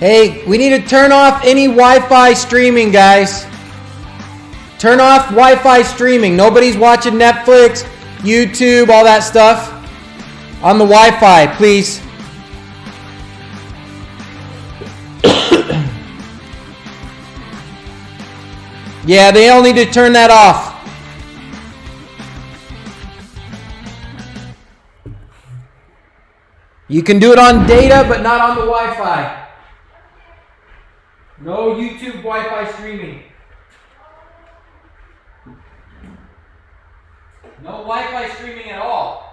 Hey, we need to turn off any Wi-Fi streaming, guys. Turn off Wi-Fi streaming. Nobody's watching Netflix, YouTube, all that stuff on the Wi-Fi, please. Yeah, they all need to turn that off. You can do it on data, but not on the Wi-Fi. No YouTube Wi-Fi streaming. No Wi-Fi streaming at all.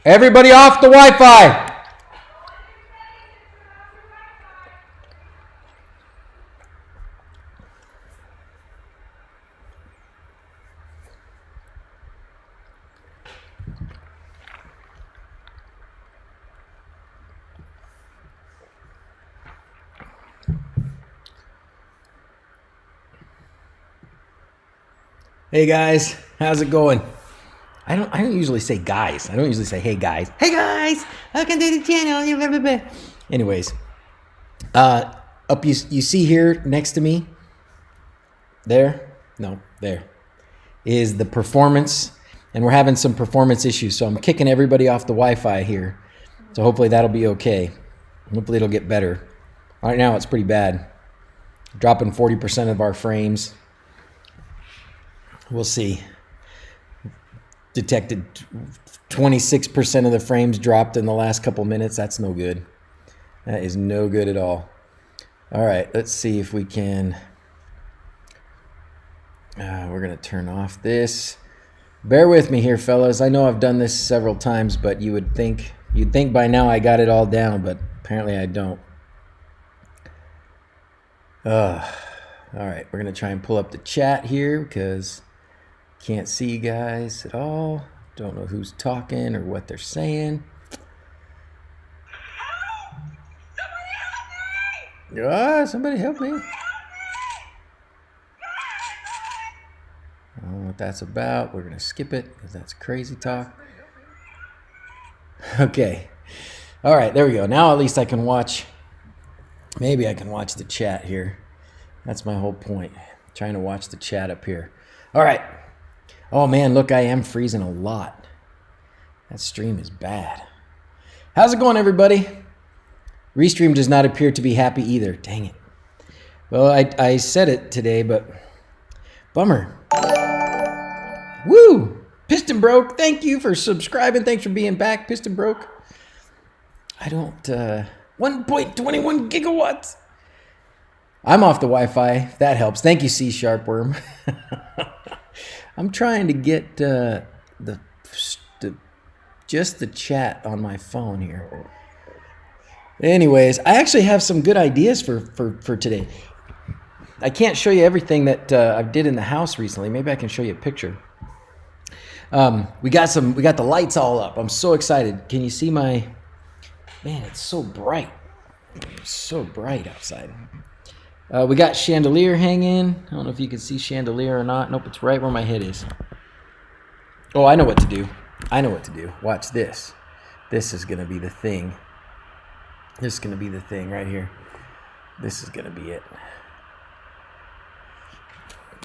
Everybody off the Wi-Fi. Hey guys, how's it going? I don't usually say guys. I don't usually say hey guys. Hey guys, welcome to the channel. Anyways, up you see here next to me. There is the performance, and we're having some performance issues. So I'm kicking everybody off the Wi-Fi here. So hopefully that'll be okay. Hopefully it'll get better. Right now it's pretty bad. Dropping 40% of our frames. We'll see. Detected 26% of the frames dropped in the last couple minutes. That's no good. That is no good at all. All right, let's see if we can. We're going to turn off this. Bear with me here, fellas. I know I've done this several times, but you'd think by now I got it all down, but apparently I don't. All right, we're going to try and pull up the chat here because can't see you guys at all. Don't know who's talking or what they're saying. Somebody help me. I don't know what that's about. We're going to skip it because that's crazy talk. Okay. All right, there we go. Now at least I can watch. Maybe I can watch the chat here. That's my whole point. Trying to watch the chat up here. All right. Oh man, look, I am freezing a lot. That stream is bad. How's it going, everybody? Restream does not appear to be happy either. Dang it. Well, I said it today, but bummer. Woo! Piston Broke, thank you for subscribing. Thanks for being back, Piston Broke. I don't, 1.21 gigawatts. I'm off the Wi-Fi. That helps. Thank you, C Sharpworm. I'm trying to get just the chat on my phone here. Anyways, I actually have some good ideas for today. I can't show you everything that I did in the house recently. Maybe I can show you a picture. We got the lights all up. I'm so excited. Can you see my? Man, it's so bright. It's so bright outside. We got chandelier hanging. I don't know if you can see chandelier or not. Nope, it's right where my head is. Oh, I know what to do. I know what to do. Watch this. This is going to be the thing. This is going to be the thing right here. This is going to be it.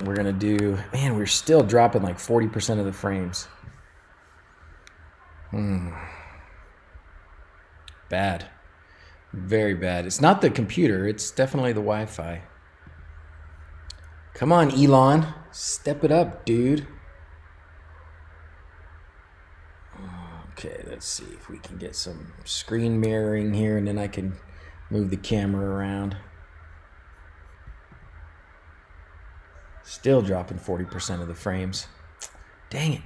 We're going to do... Man, we're still dropping like 40% of the frames. Bad. Very bad. It's not the computer. It's definitely the Wi-Fi. Come on, Elon. Step it up, dude. Okay, let's see if we can get some screen mirroring here, and then I can move the camera around. Still dropping 40% of the frames. Dang it.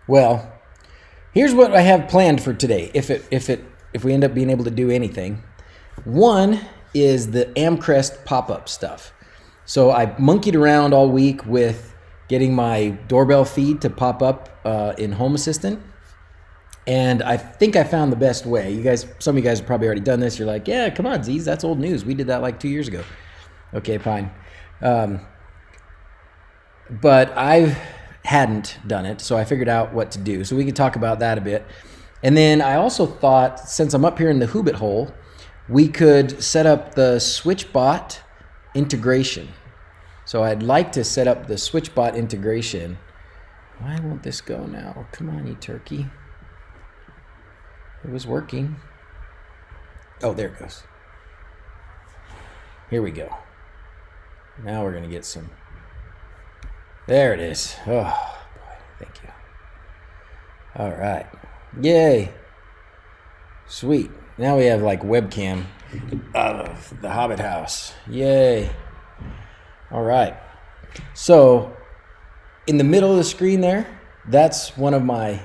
Well, here's what I have planned for today. If we end up being able to do anything. One is the Amcrest pop-up stuff. So I monkeyed around all week with getting my doorbell feed to pop up in Home Assistant. And I think I found the best way. You guys, some of you guys have probably already done this. You're like, yeah, come on, Z's, that's old news. We did that like 2 years ago. Okay, fine. But I hadn't done it, so I figured out what to do. So we could talk about that a bit. And then I also thought, since I'm up here in the wHobbit hole, we could set up the Switchbot integration. So I'd like to set up the Switchbot integration. Why won't this go now? Come on, you turkey. It was working. Oh, there it goes. Here we go. Now we're going to get some. There it is. Oh, boy. Thank you. All right. Yay. Sweet. Now we have like webcam of the Hobbit house. Yay. All right. So in the middle of the screen there, that's one of my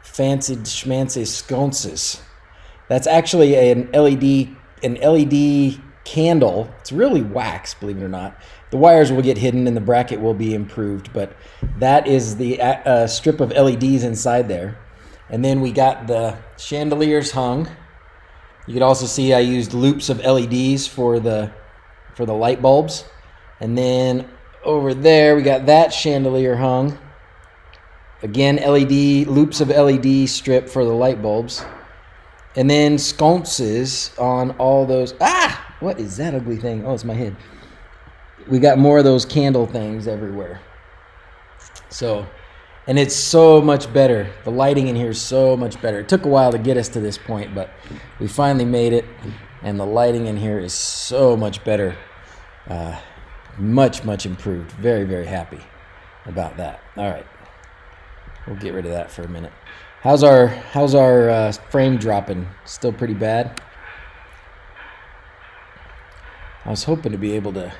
fancy schmancy sconces. That's actually an LED candle. It's really wax, believe it or not. The wires will get hidden and the bracket will be improved, but that is the strip of LEDs inside there. And then we got the chandeliers hung. You could also see I used loops of LEDs for the light bulbs. And then over there we got that chandelier hung. Again, LED loops of LED strip for the light bulbs. And then sconces on all those. Ah! What is that ugly thing? Oh, it's my head. We got more of those candle things everywhere. So, and it's so much better. The lighting in here is so much better. It took a while to get us to this point, but we finally made it. And the lighting in here is so much better. Much improved. Very, very happy about that. All right. We'll get rid of that for a minute. How's our frame dropping? Still pretty bad? I was hoping to be able to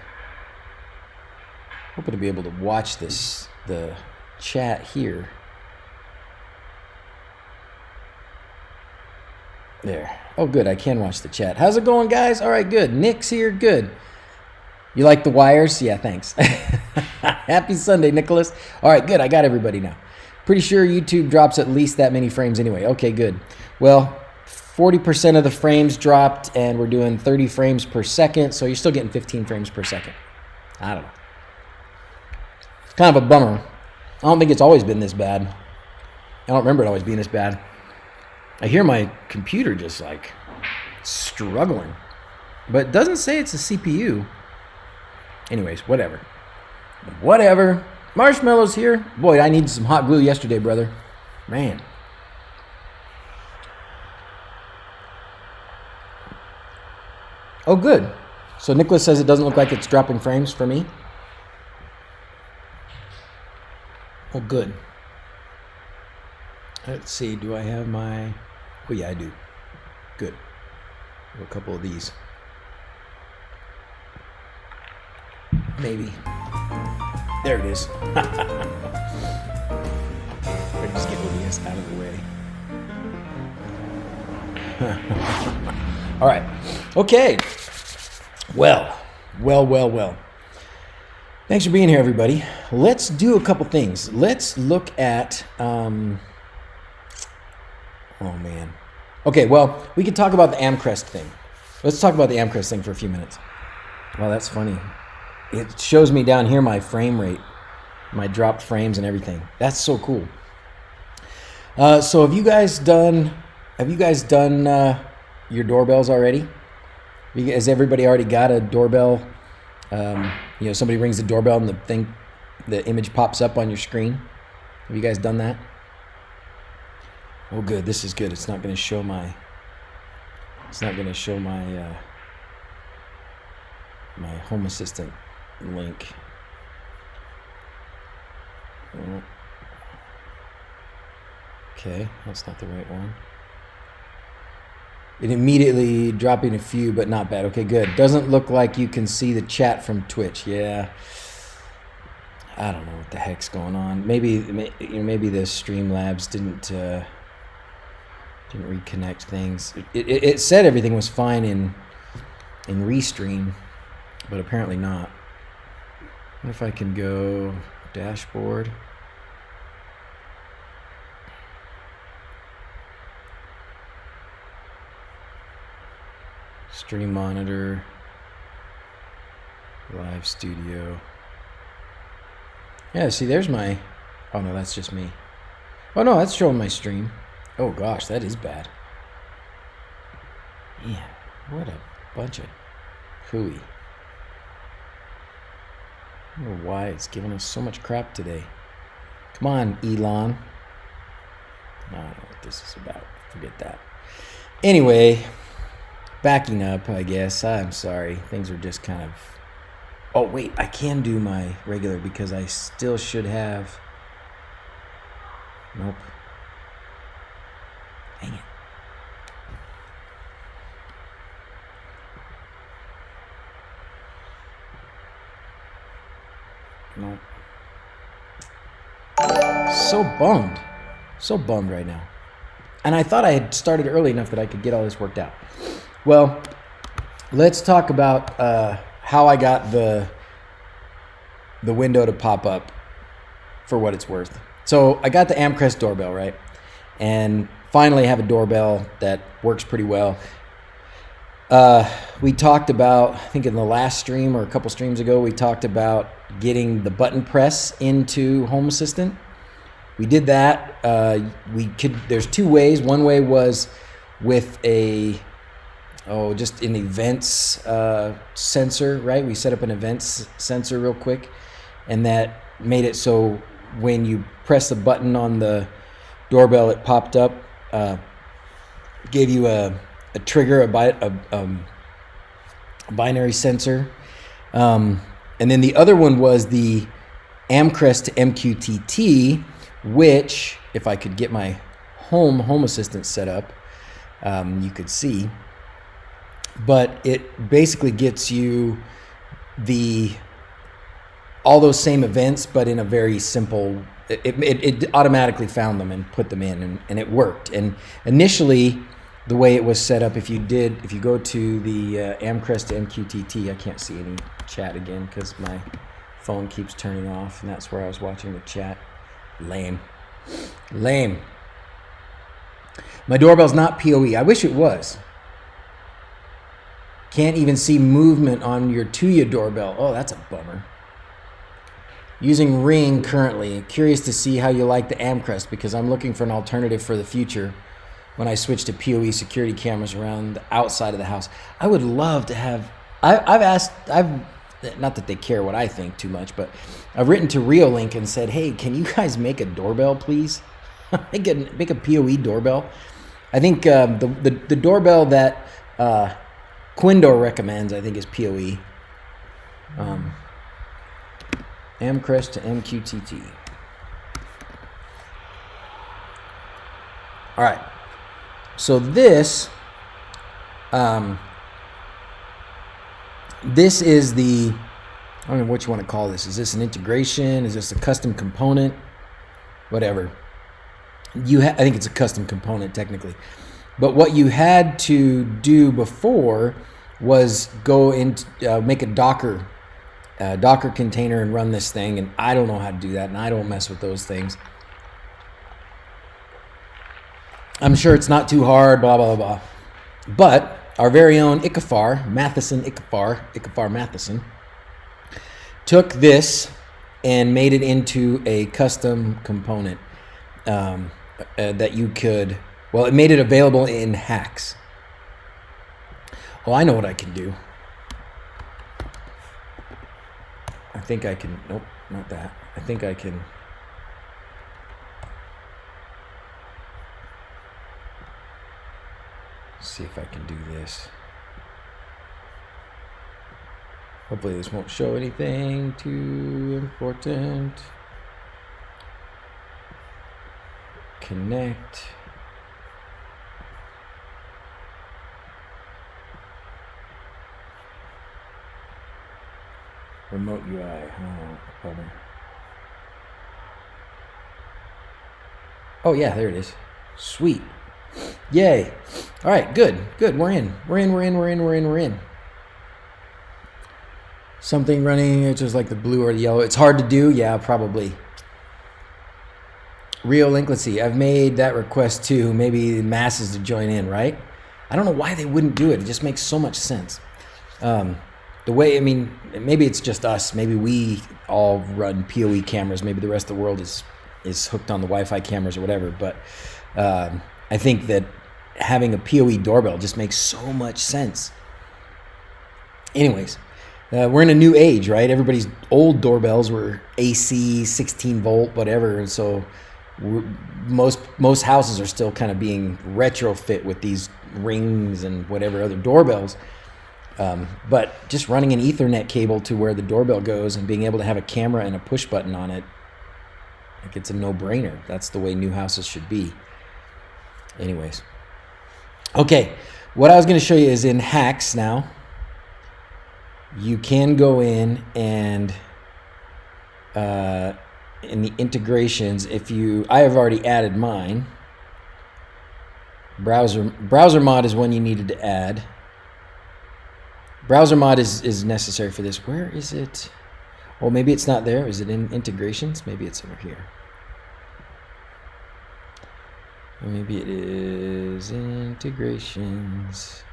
watch the chat here. There. Oh, good. I can watch the chat. How's it going, guys? All right, good. Nick's here. Good. You like the wires? Yeah, thanks. Happy Sunday, Nicholas. All right, good. I got everybody now. Pretty sure YouTube drops at least that many frames anyway. Okay, good. Well, 40% of the frames dropped, and we're doing 30 frames per second, so you're still getting 15 frames per second. I don't know. It's kind of a bummer. I don't think it's always been this bad. I don't remember it always being this bad. I hear my computer just like struggling, but it doesn't say it's a CPU. Anyways, whatever. Whatever. Marshmallows here. Boy, I needed some hot glue yesterday, brother. Man. Oh, good. So Nicholas says it doesn't look like it's dropping frames for me. Oh, good. Let's see. Do I have my... Oh, yeah, I do. Good. A couple of these. Maybe. There it is. Better just get OBS out of the way. All right. Okay. Well. Thanks for being here, everybody. Let's do a couple things. Let's look at... oh, man. Okay, well, we could talk about the Amcrest thing. Let's talk about the Amcrest thing for a few minutes. Well, that's funny. It shows me down here my frame rate, my dropped frames and everything. That's so cool. So have you guys done your doorbells already? Has everybody already got a doorbell? Somebody rings the doorbell and the image pops up on your screen. Have you guys done that? Oh, good. This is good. It's not going to show my It's not going to show my my Home Assistant link. Oh. Okay, that's not the right one. It immediately dropping a few, but not bad. Okay, good. Doesn't look like you can see the chat from Twitch. Yeah. I don't know what the heck's going on. Maybe the Streamlabs didn't reconnect things. It said everything was fine in Restream, but apparently not. What if I can go dashboard? Stream monitor, live studio. Yeah, see, there's my... Oh, no, that's just me. Oh, no, that's showing my stream. Oh, gosh, that is bad. Man, what a bunch of hooey. I don't know why it's giving us so much crap today. Come on, Elon. I don't know what this is about. Forget that. Anyway, backing up, I guess. I'm sorry. Things are just kind of... Oh, wait, I can do my regular because I still should have... Nope. Dang it. Nope. So bummed. So bummed right now. And I thought I had started early enough that I could get all this worked out. Well, let's talk about how I got the window to pop up for what it's worth. So I got the Amcrest doorbell, right? And finally I have a doorbell that works pretty well. We talked about, I think in the last stream or a couple streams ago, we talked about getting the button press into Home Assistant. We did that. There's two ways. One way was with just an events sensor, right? We set up an events sensor real quick, and that made it so when you press the button on the doorbell, it popped up, gave you a trigger, a binary sensor. And then the other one was the Amcrest to MQTT, which, if I could get my Home Assistant set up, you could see. But it basically gets you all those same events, but in a very simple. It automatically found them and put them in, and it worked. And initially, the way it was set up, if you go to the Amcrest to MQTT, I can't see any chat again because my phone keeps turning off, and that's where I was watching the chat. Lame. My doorbell's not PoE. I wish it was. Can't even see movement on your Tuya doorbell. Oh, that's a bummer. Using Ring currently. Curious to see how you like the Amcrest because I'm looking for an alternative for the future when I switch to PoE security cameras around the outside of the house. I would love to have... not that they care what I think too much, but I've written to Reolink and said, hey, can you guys make a doorbell, please? make a PoE doorbell. I think the doorbell that Quindo recommends, I think, is PoE. Amcrest to MQTT. All right. So this is the, I don't know what you want to call this. Is this an integration? Is this a custom component? Whatever. I think it's a custom component technically. But what you had to do before was go into make a Docker container and run this thing, and I don't know how to do that, and I don't mess with those things. I'm sure it's not too hard, blah, blah, blah. But our very own Ichafar Matheson, took this and made it into a custom component that you could, well, it made it available in hacks. Well, I know what I can do. I think I can, nope, not that. I think I can see if I can do this. Hopefully this won't show anything too important. Connect. Remote UI. Oh yeah, there it is. Sweet. Yay. All right, good. We're in. Something running, it's just like the blue or the yellow. It's hard to do. Yeah, probably. Real link, let's see. I've made that request too. Maybe masses to join in, right? I don't know why they wouldn't do it. It just makes so much sense. The way, I mean, maybe it's just us. Maybe we all run PoE cameras. Maybe the rest of the world is hooked on the Wi-Fi cameras or whatever. But I think that having a PoE doorbell just makes so much sense. Anyways, we're in a new age, right? Everybody's old doorbells were AC, 16 volt, whatever. And so most houses are still kind of being retrofit with these rings and whatever other doorbells. But just running an Ethernet cable to where the doorbell goes and being able to have a camera and a push button on it, like it's a no-brainer. That's the way new houses should be. Anyways. Okay, what I was going to show you is in hacks now. You can go in and in the integrations, I have already added mine. Browser mod is one you needed to add. Browser mod is necessary for this. Where is it? Well, maybe it's not there. Is it in integrations? Maybe it's over here. Maybe it is integrations.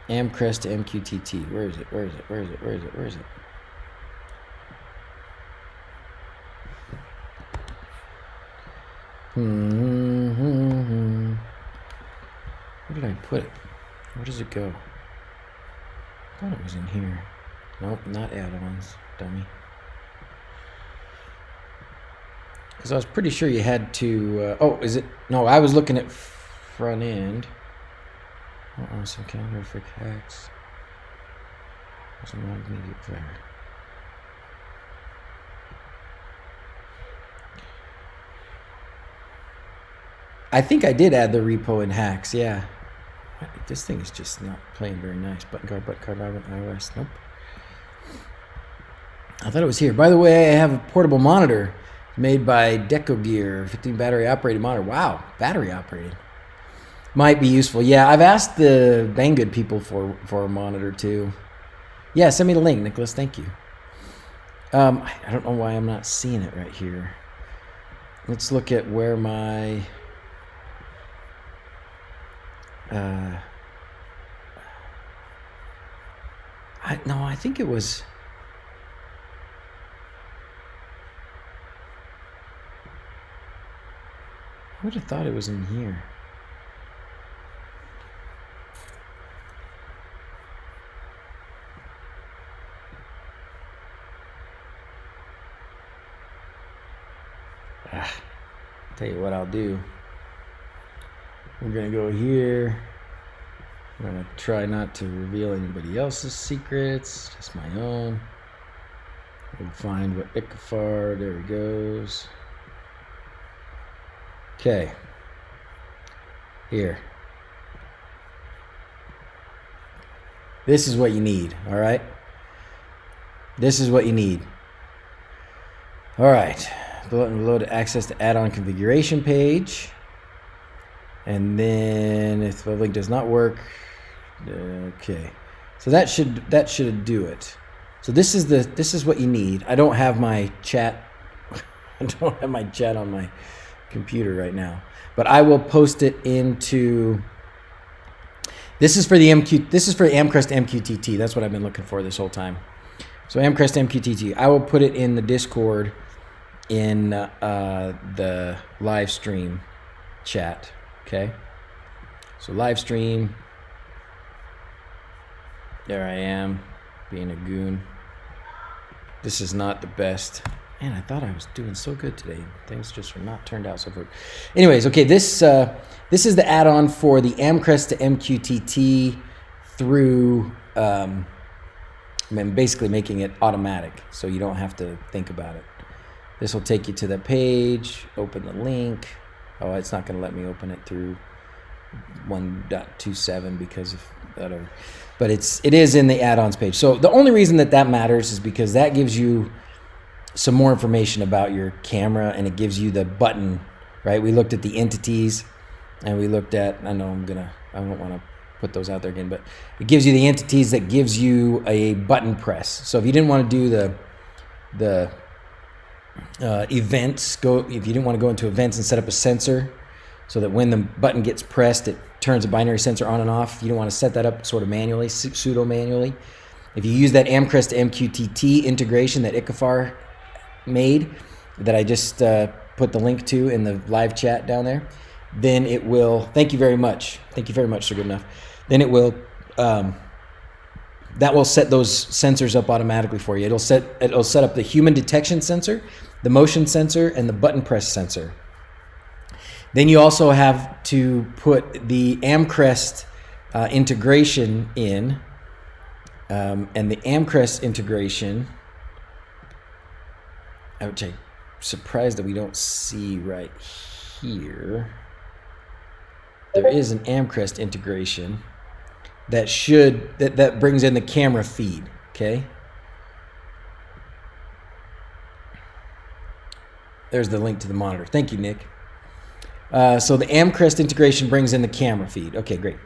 Amcrest to MQTT. Where is it? Where did I put it? Where does it go? I thought it was in here. Nope, not add-ons, dummy. Because I was pretty sure you had to... oh, is it? No, I was looking at front end. Some calendar for hacks. Some media player. I think I did add the repo in hacks, yeah. This thing is just not playing very nice. Button card, iOS. Nope. I thought it was here. By the way, I have a portable monitor made by Deco Gear, 15 battery operated monitor. Wow, battery operated. Might be useful. Yeah, I've asked the Banggood people for a monitor too. Yeah, send me the link, Nicholas. Thank you. I don't know why I'm not seeing it right here. Let's look at where my... I think it was... I would have thought it was in here. Tell you what I'll do. We're gonna go here. I'm gonna try not to reveal anybody else's secrets, just my own. We'll find what Icafar, there he goes. Okay. Here. This is what you need, all right? This is what you need. All right. Button below to access the add-on configuration page. And then if the link does not work, okay. So that should do it. So this is what you need. I don't have my chat. I don't have my chat on my computer right now, but I will post it into. This is for the Amcrest MQTT. That's what I've been looking for this whole time. So Amcrest MQTT. I will put it in the Discord in the live stream chat. Okay. So live stream. There I am. being a goon. This is not the best. Man, I thought I was doing so good today. Things just are not turned out so good. Anyways, okay, this is the add-on for the Amcrest to MQTT through basically making it automatic, so you don't have to think about it. This will take you to the page, open the link. Oh, it's not going to let me open it through 1.27 because of whatever. But it is in the add-ons page. So the only reason that matters is because that gives you some more information about your camera, and it gives you the button, right? We looked at the entities, and we looked at, I don't want to put those out there again, but it gives you the entities that gives you a button press. So if you didn't want to do the events, if you didn't want to go into events and set up a sensor so that when the button gets pressed, it turns a binary sensor on and off. You don't want to set that up sort of manually, pseudo manually. If you use that Amcrest to MQTT integration that Ikafar made, that I just put the link to in the live chat down there, then it will, thank you very much, Sir Good Enough, then it will, that will set those sensors up automatically for you. It'll set up the human detection sensor, the motion sensor, and the button press sensor. Then you also have to put the Amcrest integration in, and the Amcrest integration, which I'm surprised that we don't see right here. There is an Amcrest integration that brings in the camera feed, okay? There's the link to the monitor. Thank you, Nick. So the Amcrest integration brings in the camera feed. Okay, great.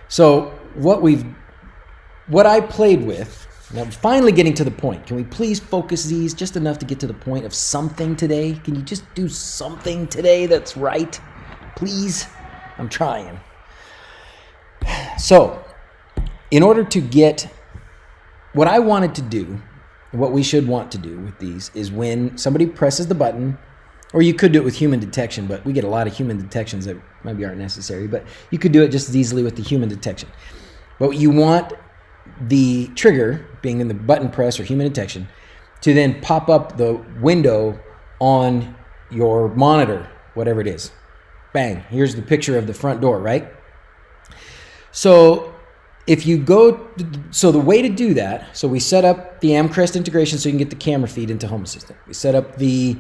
So what I played with, now finally getting to the point. Can we please focus these just enough to get to the point of something today? Can you just do something today that's right? Please? I'm trying. So, in order to get what I wanted to do, what we should want to do with these is when somebody presses the button, or you could do it with human detection, but we get a lot of human detections that maybe aren't necessary, but you could do it just as easily with the human detection. But you want the trigger, being in the button press or human detection, to then pop up the window on your monitor, whatever it is. Bang, here's the picture of the front door, right? So if you go, so the way to do that, so we set up the Amcrest integration so you can get the camera feed into Home Assistant. We set up the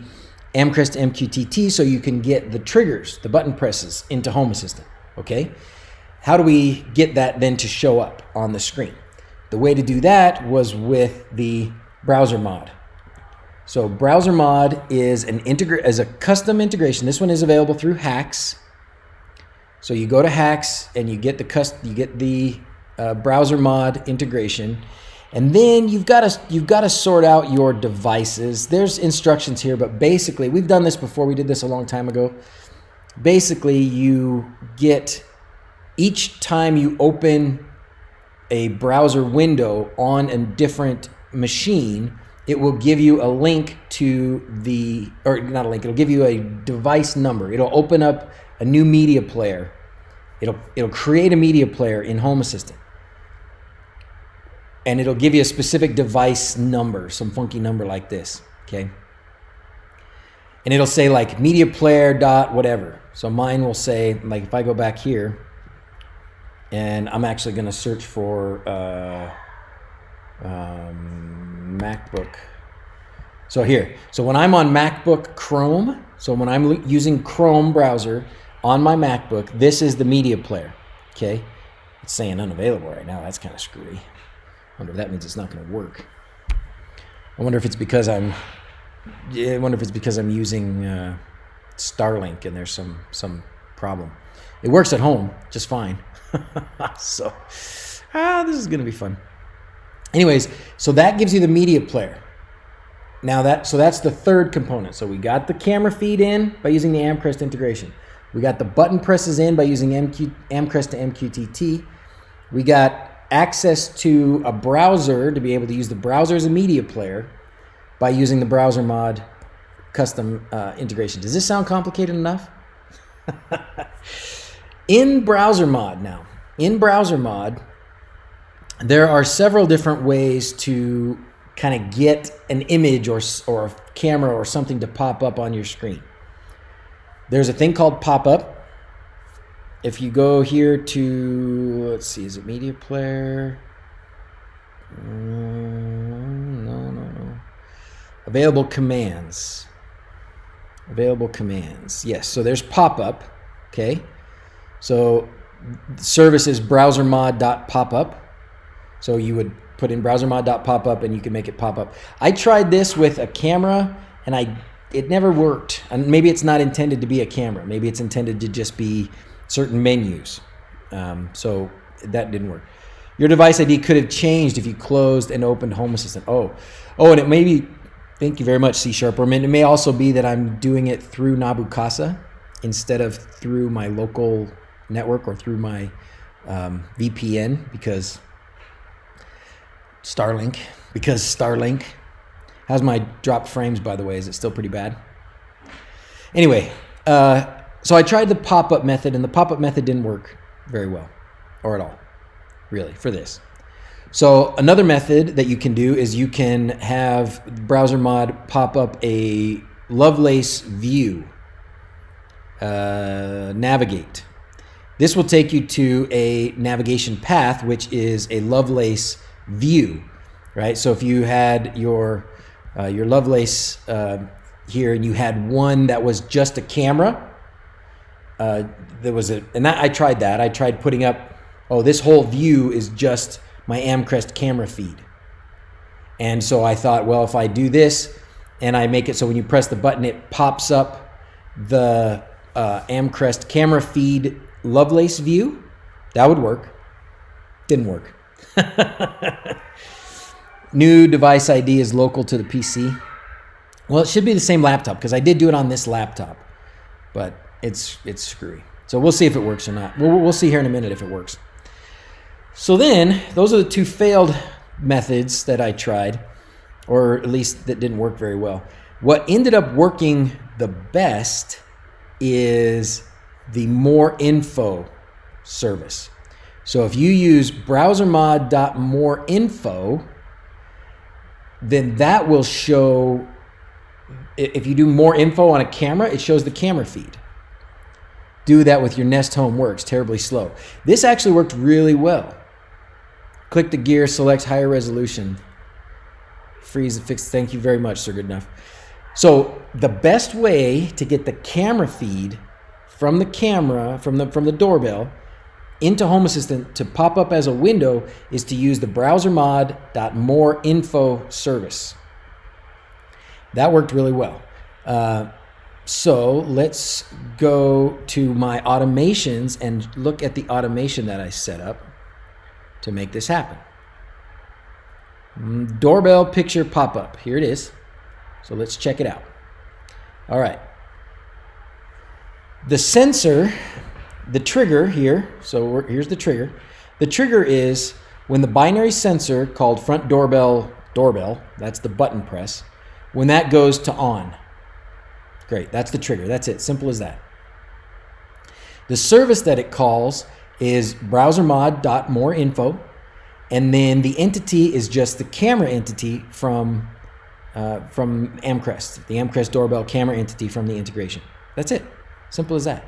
Amcrest MQTT so you can get the triggers, the button presses into Home Assistant, okay? How do we get that then to show up on the screen? The way to do that was with the browser mod. So browser mod is a custom integration. This one is available through Hacks. So you go to Hacks and you get the browser mod integration, and then you've got to sort out your devices. There's instructions here, but basically we've done this before. We did this a long time ago. Basically, you get, each time you open a browser window on a different machine, it will give you a link to it'll give you a device number. It'll open up a new media player. It'll create a media player in Home Assistant. And it'll give you a specific device number, some funky number like this, okay? And it'll say like media player dot whatever. So mine will say, like if I go back here, and I'm actually gonna search for MacBook. So here, so when I'm on MacBook Chrome, so when I'm using Chrome browser on my MacBook, this is the media player, okay? It's saying unavailable right now. That's kind of screwy. I wonder if that means it's not going to work. I wonder if it's because I'm using Starlink and there's some problem. It works at home just fine. So, this is going to be fun. Anyways, so that gives you the media player. Now that's the third component. So we got the camera feed in by using the Amcrest integration. We got the button presses in by using Amcrest to MQTT. We got access to a browser to be able to use the browser as a media player by using the browser mod custom integration. Does this sound complicated enough? In browser mod, there are several different ways to kind of get an image or a camera or something to pop up on your screen. There's a thing called Popup. If you go here to, let's see, is it media player? No. Available commands. Available commands. Yes, so there's Popup. Okay. So the service is browsermod.popup. So you would put in browsermod.popup and you can make it pop up. I tried this with a camera and it never worked. And maybe it's not intended to be a camera. Maybe it's intended to just be certain menus. So that didn't work. Your device ID could have changed if you closed and opened Home Assistant. Oh, and it may be, thank you very much, C#. Or it may also be that I'm doing it through Nabu Casa instead of through my local network or through my VPN because Starlink. How's my dropped frames, by the way? Is it still pretty bad? Anyway, so I tried the pop-up method, and the pop-up method didn't work very well, or at all, really, for this. So another method that you can do is you can have browser mod pop up a Lovelace view, navigate. This will take you to a navigation path, which is a Lovelace view, right? So if you had your Lovelace here, and you had one that was just a camera, I tried that. I tried putting up, this whole view is just my Amcrest camera feed. And so I thought, well, if I do this and I make it so when you press the button, it pops up the Amcrest camera feed Lovelace view, that would work. Didn't work. New device ID is local to the PC. Well, it should be the same laptop because I did do it on this laptop, but it's screwy. So we'll see if it works or not. We'll see here in a minute if it works. So then, those are the two failed methods that I tried, or at least that didn't work very well. What ended up working the best is the more info service. So if you use browsermod.moreinfo, then that will show, if you do more info on a camera, it shows the camera feed. Do that with your Nest Home Works, terribly slow. This actually worked really well. Click the gear, select higher resolution. Freeze the fix, thank you very much, Sir Goodenough. So the best way to get the camera feed from the camera, from the doorbell, into Home Assistant to pop up as a window is to use the browsermod.moreinfo service. That worked really well. So let's go to my automations and look at the automation that I set up to make this happen. Doorbell picture pop-up. Here it is. So let's check it out. All right. The sensor, the trigger here, so here's the trigger. The trigger is when the binary sensor called front doorbell, that's the button press, when that goes to on. Great, that's the trigger. That's it, simple as that. The service that it calls is browsermod.moreinfo, and then the entity is just the camera entity from Amcrest, the Amcrest doorbell camera entity from the integration. That's it, simple as that.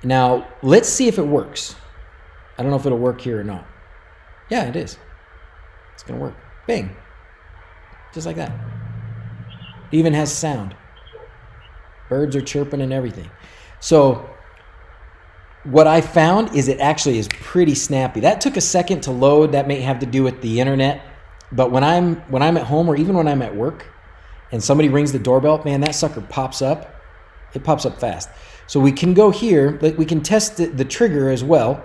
Now, let's see if it works. I don't know if it'll work here or not. Yeah, it is. It's gonna work. Bing. Just like that. It even has sound. Birds are chirping and everything. So what I found is it actually is pretty snappy. That took a second to load. That may have to do with the internet. But when I'm at home or even when I'm at work and somebody rings the doorbell, man, that sucker pops up. It pops up fast. So we can go here, but we can test the trigger as well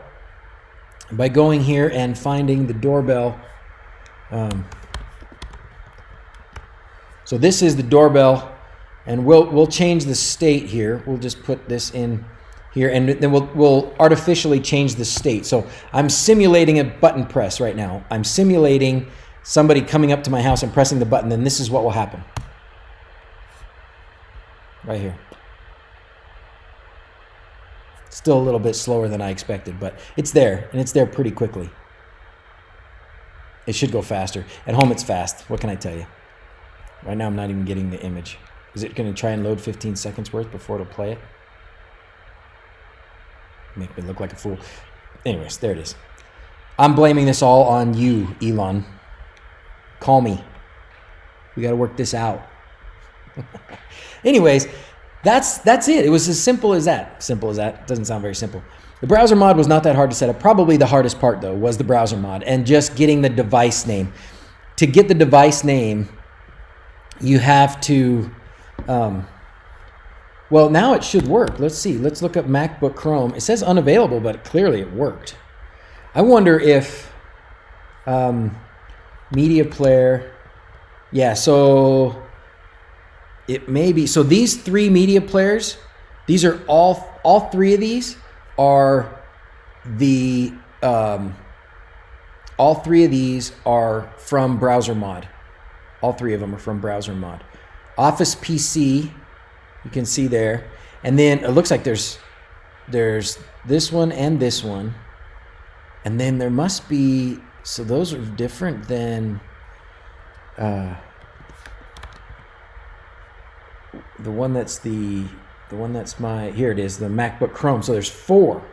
by going here and finding the doorbell. So this is the doorbell, and we'll change the state here. We'll just put this in here, and then we'll artificially change the state. So I'm simulating a button press right now. I'm simulating somebody coming up to my house and pressing the button, then this is what will happen. Right here. Still a little bit slower than I expected, but it's there, and it's there pretty quickly. It should go faster. At home, it's fast. What can I tell you? Right now, I'm not even getting the image. Is it going to try and load 15 seconds worth before it'll play it? Make me look like a fool. Anyways, there it is. I'm blaming this all on you, Elon. Call me. We got to work this out. Anyways, that's it. It was as simple as that. Simple as that. Doesn't sound very simple. The browser mod was not that hard to set up. Probably the hardest part, though, was the browser mod and just getting the device name. To get the device name, you have to... well, now it should work. Let's see. Let's look up MacBook Chrome. It says unavailable, but clearly it worked. I wonder if media player... Yeah, so it may be... So these 3 media players, these are all 3 of these are the... all 3 of these are from browser mod. All 3 of them are from browser mod. Office PC, you can see there. And then it looks like there's this one and this one. And then there must be, so those are different than the one that's my, here it is, the MacBook Chrome. So there's 4.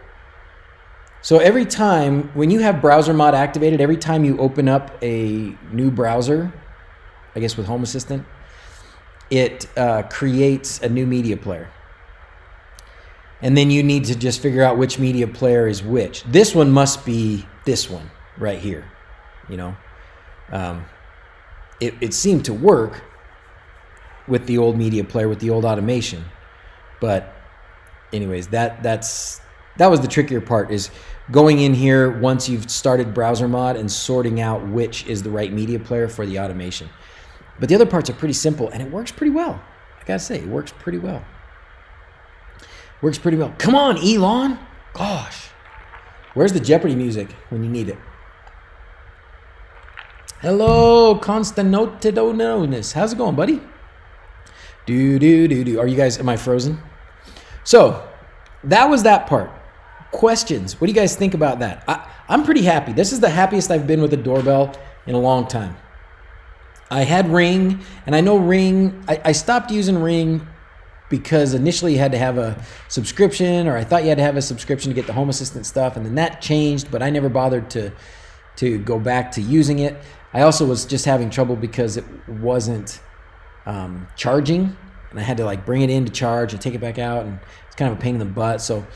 So every time, when you have browser mod activated, every time you open up a new browser, I guess with Home Assistant, it creates a new media player. And then you need to just figure out which media player is which. This one must be this one right here. You know, it seemed to work with the old media player, with the old automation. But anyways, that was the trickier part, is going in here once you've started browser mod and sorting out which is the right media player for the automation. But the other parts are pretty simple, and it works pretty well. I gotta say, it works pretty well. Works pretty well. Come on, Elon. Gosh. Where's the Jeopardy music when you need it? Hello, Constantinotis. How's it going, buddy? Are you guys, am I frozen? So, that was that part. Questions. What do you guys think about that? I'm pretty happy. This is the happiest I've been with a doorbell in a long time. I had Ring, and I know Ring, I stopped using Ring because initially you had to have a subscription, or I thought you had to have a subscription to get the Home Assistant stuff, and then that changed, but I never bothered to go back to using it. I also was just having trouble because it wasn't charging, and I had to like bring it in to charge and take it back out, and it's kind of a pain in the butt. So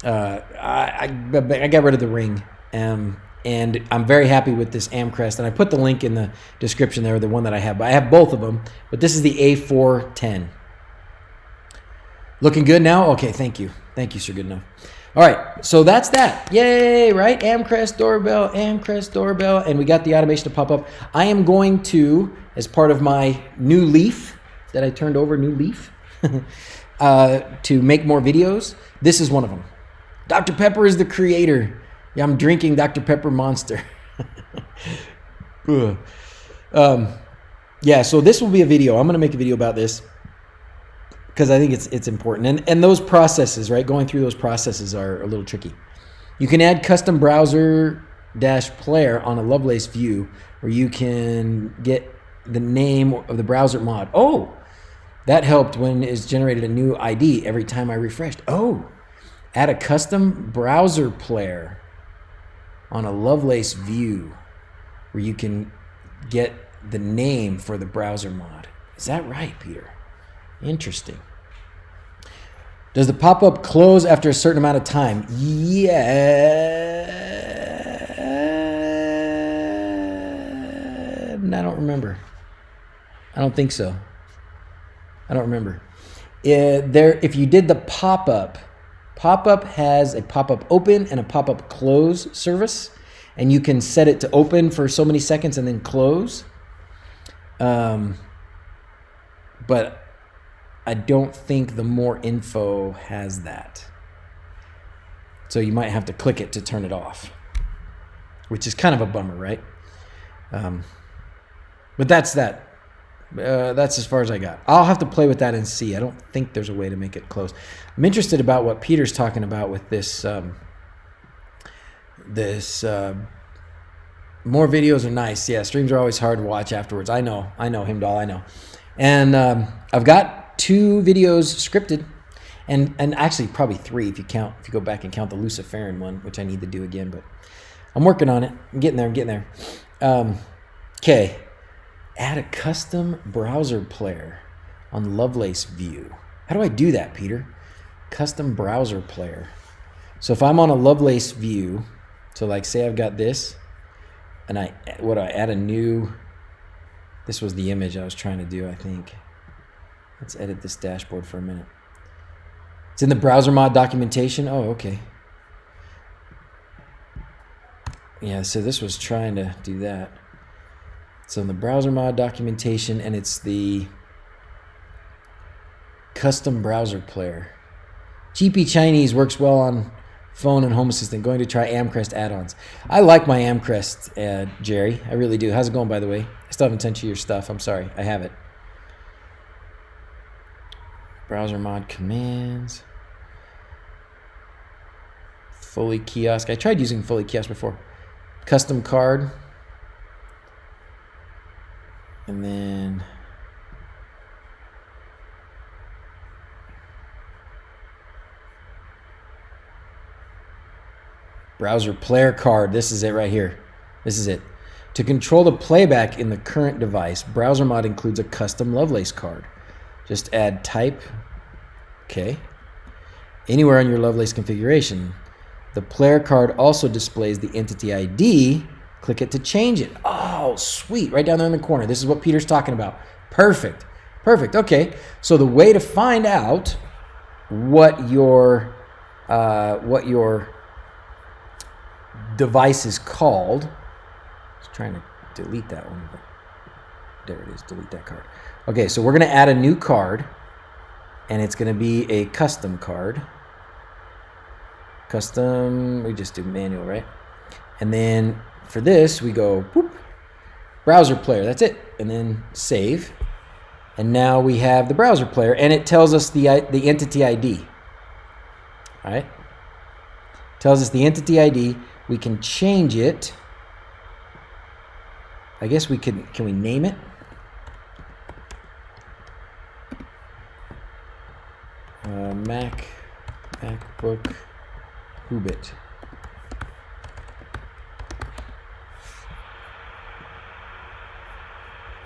I got rid of the Ring, and I'm very happy with this Amcrest, and I put the link in the description there, the one that I have. But I have both of them, but this is the A410. Looking good now? Okay, thank you, Sir Good Enough. All right, so that's that. Yay, right? Amcrest doorbell, and we got the automation to pop up. I am going to, as part of my new leaf that I turned over, to make more videos. This is one of them. Dr. Pepper is the creator. Yeah, I'm drinking Dr. Pepper Monster. Yeah, so this will be a video. I'm going to make a video about this because I think it's important. And those processes, right? Going through those processes are a little tricky. You can add custom browser -player on a Lovelace view, where you can get the name of the browser mod. Oh, that helped when it's generated a new ID every time I refreshed. Oh, add a custom browser player on a Lovelace view, where you can get the name for the browser mod. Is that right, Peter? Interesting. Does the pop-up close after a certain amount of time? Yeah. I don't remember. I don't think so. I don't remember. If you did the pop-up, Popup has a pop-up open and a pop-up close service, and you can set it to open for so many seconds and then close. But I don't think the more info has that. So you might have to click it to turn it off, which is kind of a bummer, right? But that's that. That's as far as I got. I'll have to play with that and see. I don't think there's a way to make it close. I'm interested about what Peter's talking about with this More videos are nice. Yeah, streams are always hard to watch afterwards. I know, Himdall, I know. And I've got 2 videos scripted, and actually probably 3 if you go back and count the Luciferin one, which I need to do again. But I'm working on it. I'm getting there. Okay, add a custom browser player on Lovelace View. How do I do that, Peter? Custom browser player. So if I'm on a Lovelace View, so like say I've got this, and I add a new. This was the image I was trying to do, I think. Let's edit this dashboard for a minute. It's in the browser mod documentation. Oh, okay. Yeah, so this was trying to do that. So in the browser mod documentation, and it's the custom browser player. GP Chinese works well on phone and Home Assistant. Going to try Amcrest add-ons. I like my Amcrest, Jerry. I really do. How's it going, by the way? I still haven't sent you your stuff. I'm sorry. I have it. Browser mod commands. Fully kiosk. I tried using fully kiosk before. Custom card. And then browser player card. This is it right here. This is it. To control the playback in the current device, browser mod includes a custom Lovelace card. Just add type. Okay. Anywhere on your Lovelace configuration. The player card also displays the entity ID. Click it to change it. Oh, sweet. Right down there in the corner. This is what Peter's talking about. Perfect. Perfect. Okay. So the way to find out what your device is called. I was trying to delete that one, but there it is. Delete that card. Okay, so we're going to add a new card, and it's going to be a custom card. Custom, we just do manual, right? And then for this, we go whoop, browser player. That's it. And then save. And now we have the browser player, and it tells us the entity ID. All right? Tells us the entity ID. We can change it. I guess we can we name it? MacBook wHobbit.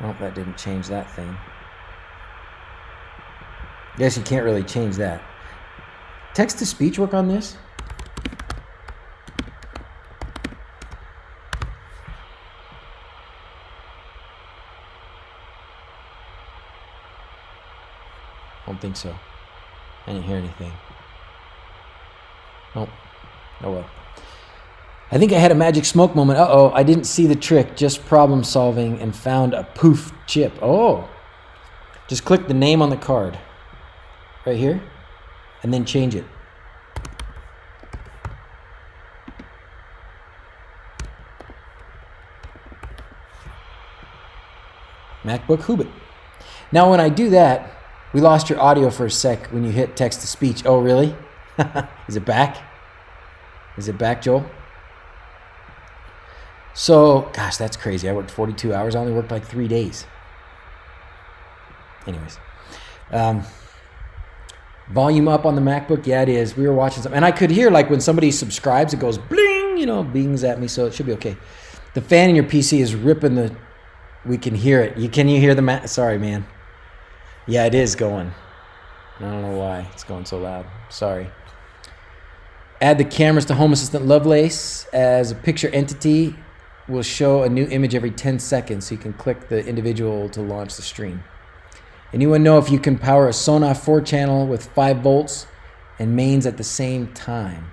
Oh, that didn't change that thing. Guess you can't really change that. Text to speech work on this? I don't think so. I didn't hear anything. Oh. Oh well. I think I had a magic smoke moment. Uh-oh, I didn't see the trick. Just problem solving and found a poof chip. Oh. Just click the name on the card. Right here. And then change it. MacBook wHobbit. Now when I do that, we lost your audio for a sec when you hit text to speech. Oh, really? Is it back? Is it back, Joel? So, gosh, that's crazy. I worked 42 hours. I only worked like 3 days. Anyways. Volume up on the MacBook. Yeah, it is. We were watching something. And I could hear, like, when somebody subscribes, it goes bling, bings at me. So it should be okay. The fan in your PC is ripping the... We can hear it. Can you hear the... Sorry, man. Yeah, it is going. I don't know why it's going so loud. Sorry. Add the cameras to Home Assistant Lovelace as a picture entity. Will show a new image every 10 seconds, so you can click the individual to launch the stream. Anyone know if you can power a Sonoff 4-channel with 5 volts and mains at the same time?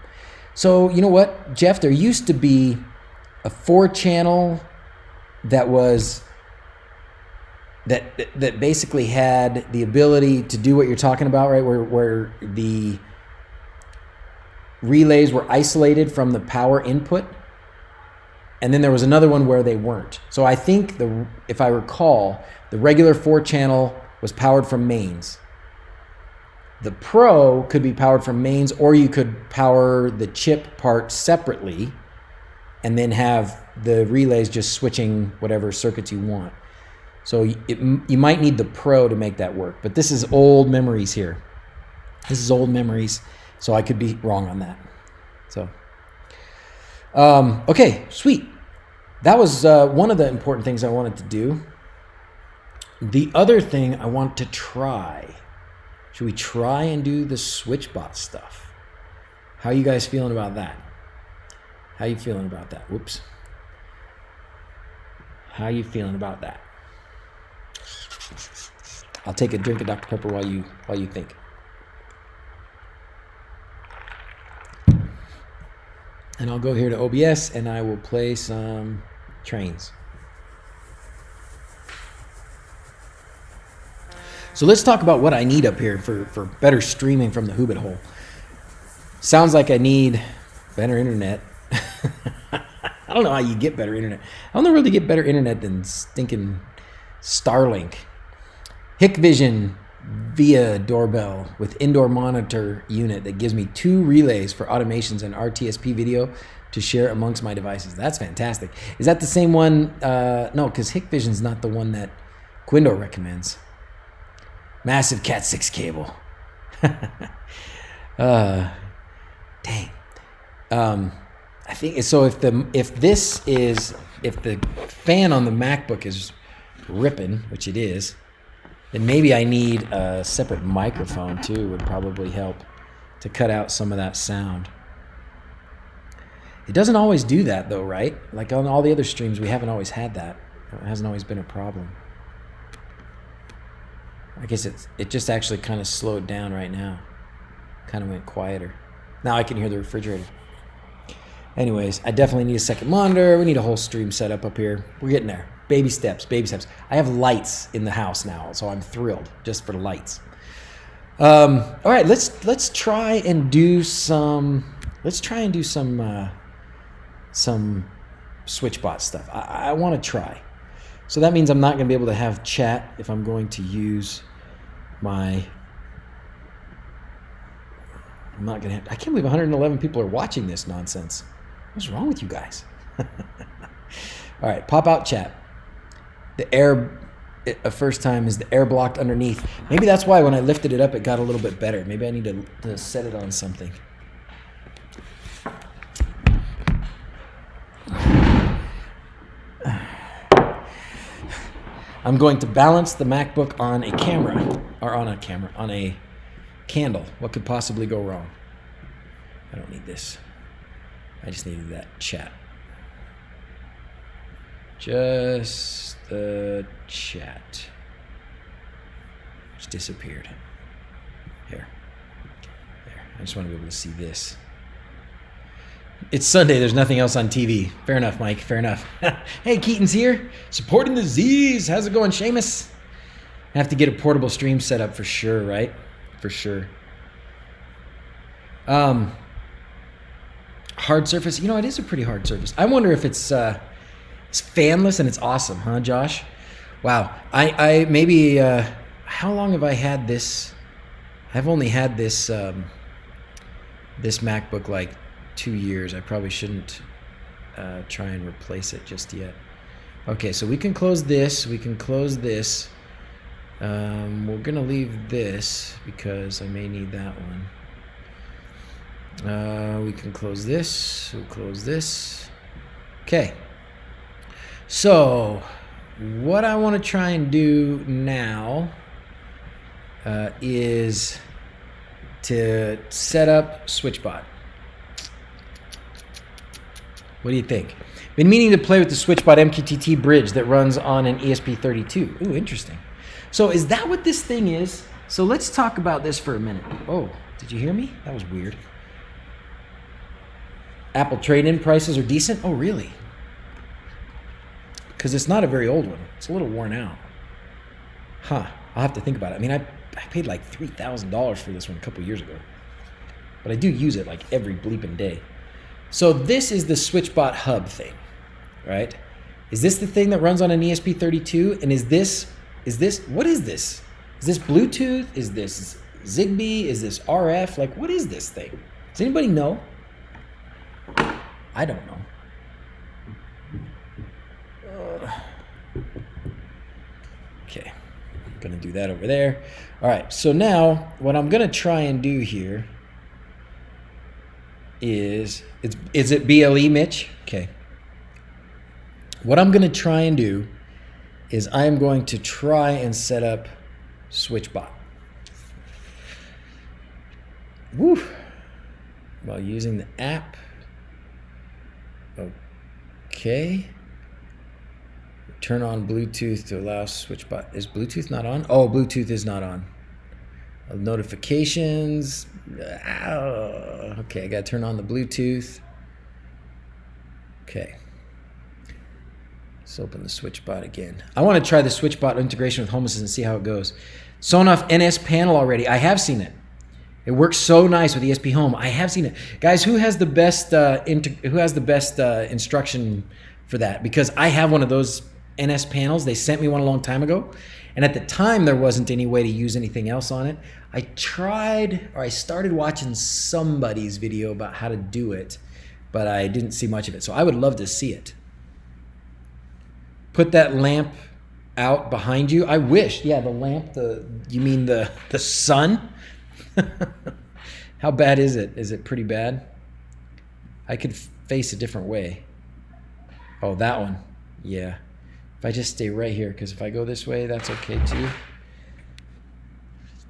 So, you know what, Jeff? There used to be a 4-channel that was... That basically had the ability to do what you're talking about, right? Where the relays were isolated from the power input. And then there was another one where they weren't. So I think, if I recall, the regular 4-channel was powered from mains. The Pro could be powered from mains, or you could power the chip part separately and then have the relays just switching whatever circuits you want. So you might need the Pro to make that work. But this is old memories here. This is old memories, so I could be wrong on that. So, okay, sweet. That was one of the important things I wanted to do. The other thing I want to try. Should we try and do the Switchbot stuff? How are you guys feeling about that? How you feeling about that? Whoops. How you feeling about that? I'll take a drink of Dr. Pepper while you think. And I'll go here to OBS and I will play some trains. So let's talk about what I need up here for better streaming from the wHobbit hole. Sounds like I need better internet. I don't know how you get better internet. I don't really get better internet than stinking Starlink. Hikvision via Doorbell with indoor monitor unit that gives me 2 relays for automations and RTSP video to share amongst my devices. That's fantastic. Is that the same one? No, because Hikvision's not the one that Quindo recommends. Massive Cat 6 cable. Dang. I think so. If the fan on the MacBook is ripping, which it is, then maybe I need a separate microphone too. Would probably help to cut out some of that sound. It doesn't always do that though, right? Like on all the other streams, we haven't always had that. It hasn't always been a problem. I guess it just actually kind of slowed down right now. Kind of went quieter. Now I can hear the refrigerator. Anyways, I definitely need a second monitor. We need a whole stream setup up here. We're getting there. Baby steps, baby steps. I have lights in the house now, so I'm thrilled just for the lights. All right, let's try and do some. Let's try and do some Switchbot stuff. I want to try. So that means I'm not going to be able to have chat if I'm going to use my. I'm not going to have. I can't believe 111 people are watching this nonsense. What's wrong with you guys? All right, pop out chat. The air, first time is the air blocked underneath. Maybe that's why when I lifted it up, it got a little bit better. Maybe I need to set it on something. I'm going to balance the MacBook on a camera, or on a candle. What could possibly go wrong? I don't need this. I just needed that chat. Just the chat. Just disappeared. Here. There. I just want to be able to see this. It's Sunday. There's nothing else on TV. Fair enough, Mike. Fair enough. Hey, Keaton's here. Supporting the Z's. How's it going, Seamus? I have to get a portable stream set up for sure, right? For sure. Hard surface. You know, it is a pretty hard surface. I wonder if it's fanless and it's awesome, huh, Josh? Wow. I maybe, how long have I had this? I've only had this, this MacBook like 2 years. I probably shouldn't try and replace it just yet. Okay, so we can close this. We can close this. We're going to leave this because I may need that one. We can close this. We'll close this. Okay. So, what I want to try and do now is to set up Switchbot. What do you think? Been meaning to play with the Switchbot MQTT bridge that runs on an ESP32. Ooh, interesting. So is that what this thing is? So let's talk about this for a minute. Oh, did you hear me? That was weird. Apple trade-in prices are decent? Oh, really? Because it's not a very old one. It's a little worn out. Huh. I'll have to think about it. I mean, I paid like $3,000 for this one a couple years ago. But I do use it like every bleeping day. So this is the Switchbot hub thing, right? Is this the thing that runs on an ESP32? And is this, what is this? Is this Bluetooth? Is this Zigbee? Is this RF? Like, what is this thing? Does anybody know? I don't know. Gonna do that over there. All right, so now what I'm gonna try and do here is it BLE, Mitch? Okay. What I'm gonna try and do is I am going to try and set up Switchbot. Woo! While using the app. Okay. Turn on Bluetooth to allow Switchbot. Is Bluetooth not on? Oh, Bluetooth is not on. Notifications. Okay, I gotta turn on the Bluetooth. Okay. Let's open the Switchbot again. I want to try the Switchbot integration with Home Assistant and see how it goes. Sonoff NS panel already. I have seen it. It works so nice with ESP Home. I have seen it, guys. Who has the best instruction for that? Because I have one of those NS panels. They sent me one a long time ago, and at the time there wasn't any way to use anything else on it. I tried, or I started watching somebody's video about how to do it, but I didn't see much of it. So I would love to see it. Put that lamp out behind you. I wish. Yeah, the lamp. You mean the sun? How bad is it? Is it pretty bad? I could face a different way. Oh, that one. Yeah. If I just stay right here, because if I go this way, that's okay too.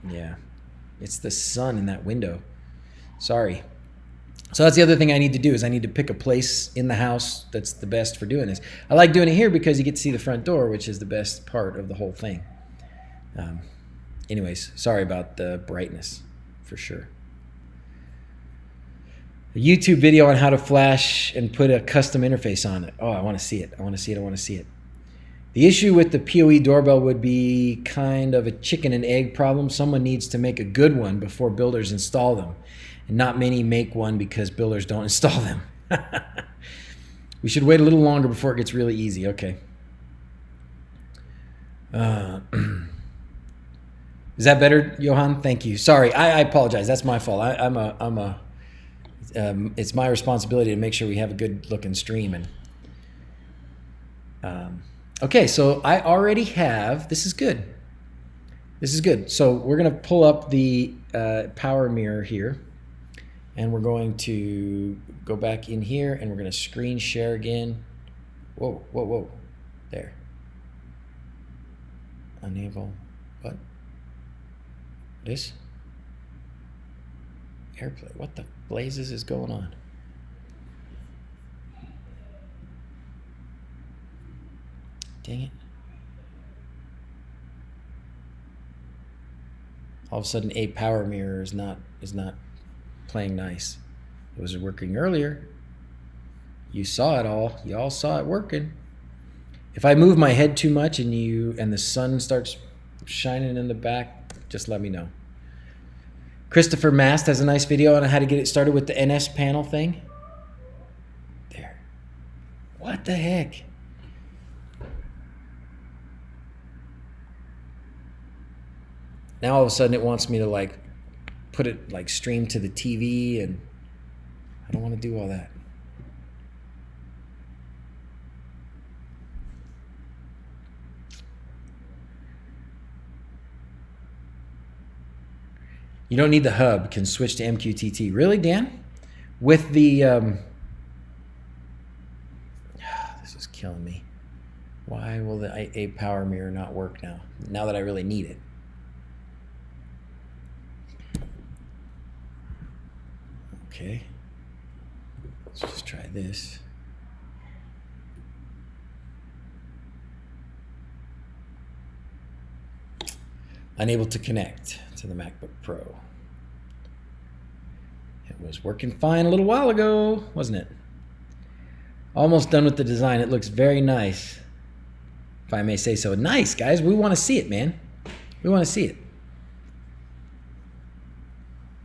Yeah. It's the sun in that window. Sorry. So that's the other thing I need to do is I need to pick a place in the house that's the best for doing this. I like doing it here because you get to see the front door, which is the best part of the whole thing. Anyways, sorry about the brightness, for sure. A YouTube video on how to flash and put a custom interface on it. Oh, I want to see it. I want to see it. I want to see it. The issue with the PoE doorbell would be kind of a chicken and egg problem. Someone needs to make a good one before builders install them. And not many make one because builders don't install them. We should wait a little longer before it gets really easy. Okay. Is that better, Johan? Thank you. Sorry, I apologize. That's my fault. It's my responsibility to make sure we have a good looking stream. And okay, so I already have. This is good. This is good. So we're gonna pull up the power mirror here, and we're going to go back in here, and we're gonna screen share again. Whoa, whoa, whoa! There. Enable. What? This? AirPlay. What the blazes is going on? Dang it. All of a sudden a power mirror is not playing nice. It was working earlier. You saw it all. You all saw it working. If I move my head too much and the sun starts shining in the back, just let me know. Christopher Mast has a nice video on how to get it started with the NS panel thing. There. What the heck? Now all of a sudden it wants me to like put it like stream to the TV, and I don't want to do all that. You don't need the hub, can switch to MQTT. Really, Dan? With the, this is killing me. Why will the A power mirror not work now that I really need it? Okay, let's just try this. Unable to connect to the MacBook Pro. It was working fine a little while ago, wasn't it? Almost done with the design. It looks very nice, if I may say so. Nice, guys. We want to see it, man. We want to see it.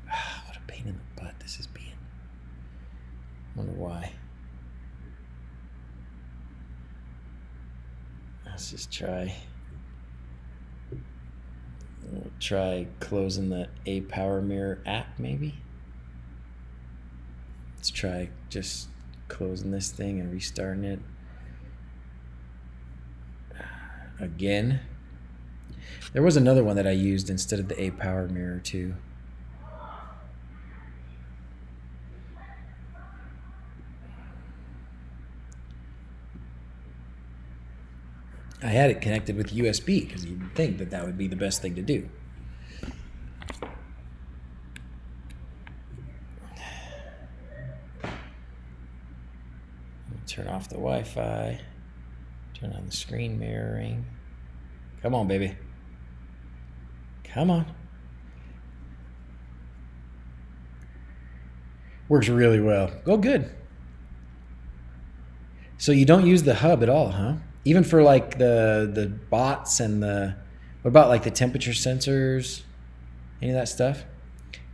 What a pain in the butt this is being. Wonder why. Let's just try. We'll try closing the A Power Mirror app, maybe. Let's try just closing this thing and restarting it again. There was another one that I used instead of the A power mirror too. I had it connected with USB because you'd think that that would be the best thing to do. Turn off the Wi-Fi. Turn on the screen mirroring. Come on, baby. Come on. Works really well. Oh, good. So you don't use the hub at all, huh? Even for like the bots and the, what about like the temperature sensors? Any of that stuff?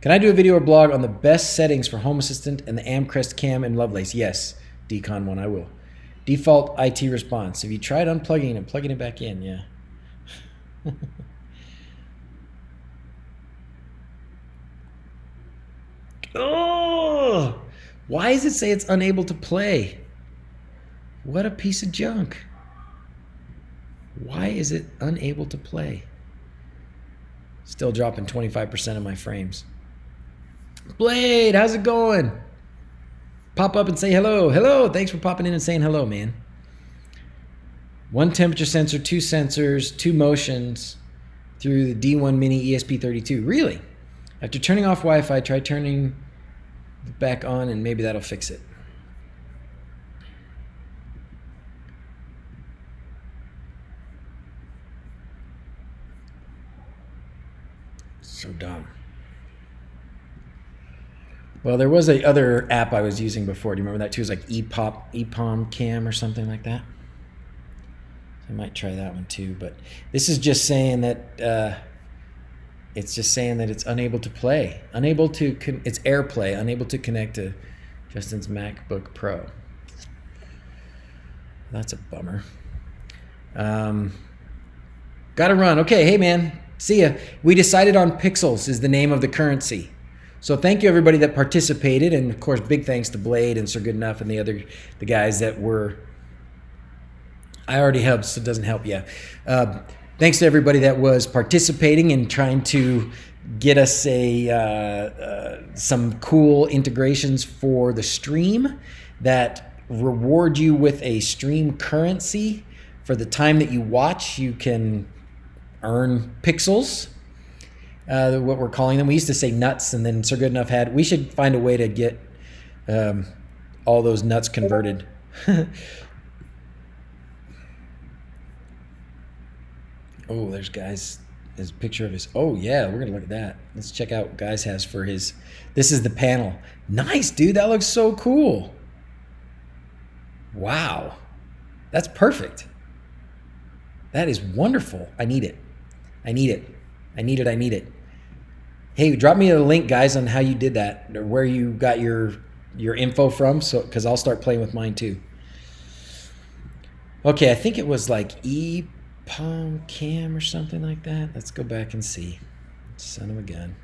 Can I do a video or blog on the best settings for Home Assistant and the Amcrest cam and Lovelace? Yes, Decon1, I will. Default IT response. Have you tried unplugging it and plugging it back in? Yeah. Oh! Why does it say it's unable to play? What a piece of junk. Why is it unable to play? Still dropping 25% of my frames. Blade, how's it going? Pop up and say hello. Hello, thanks for popping in and saying hello, man. 1 temperature sensor, 2 sensors, 2 motions through the D1 Mini ESP32. Really? After turning off Wi-Fi, try turning it back on and maybe that'll fix it. So dumb. Well, there was a other app I was using before. Do you remember that too? It was like EPOM Cam or something like that. I might try that one too. But this is just saying that it's just saying that it's unable to play, unable to. It's AirPlay, unable to connect to Justin's MacBook Pro. That's a bummer. Gotta run. Okay, hey man. See ya. We decided on pixels is the name of the currency. So thank you everybody that participated, and of course big thanks to Blade and Sir Goodenough and the guys that were. I already helped, so it doesn't help. Yeah. Thanks to everybody that was participating and trying to get us some cool integrations for the stream that reward you with a stream currency for the time that you watch. You can earn pixels, what we're calling them. We used to say nuts, and then Sir Goodenough had, we should find a way to get all those nuts converted. Oh, there's Guy's his picture of his, oh yeah, we're gonna look at that. Let's check out what Guy's has for his, this is the panel. Nice, dude, that looks so cool. Wow, that's perfect. That is wonderful. I need it. I need it. I need it. I need it. Hey, drop me a link, guys, on how you did that, or where you got your info from, so because I'll start playing with mine too. Okay, I think it was like EPOM Cam or something like that. Let's go back and see. Son of a gun.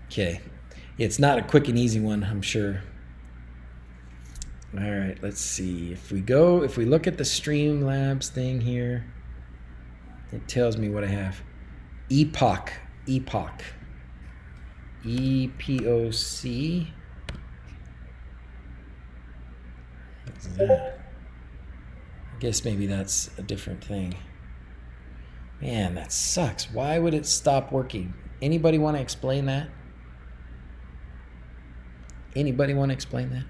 Okay, it's not a quick and easy one, I'm sure. All right, let's see. If we look at the Streamlabs thing here, it tells me what I have. Epoch. E-P-O-C. What's that? I guess maybe that's a different thing. Man, that sucks. Why would it stop working? Anybody want to explain that? Anybody want to explain that?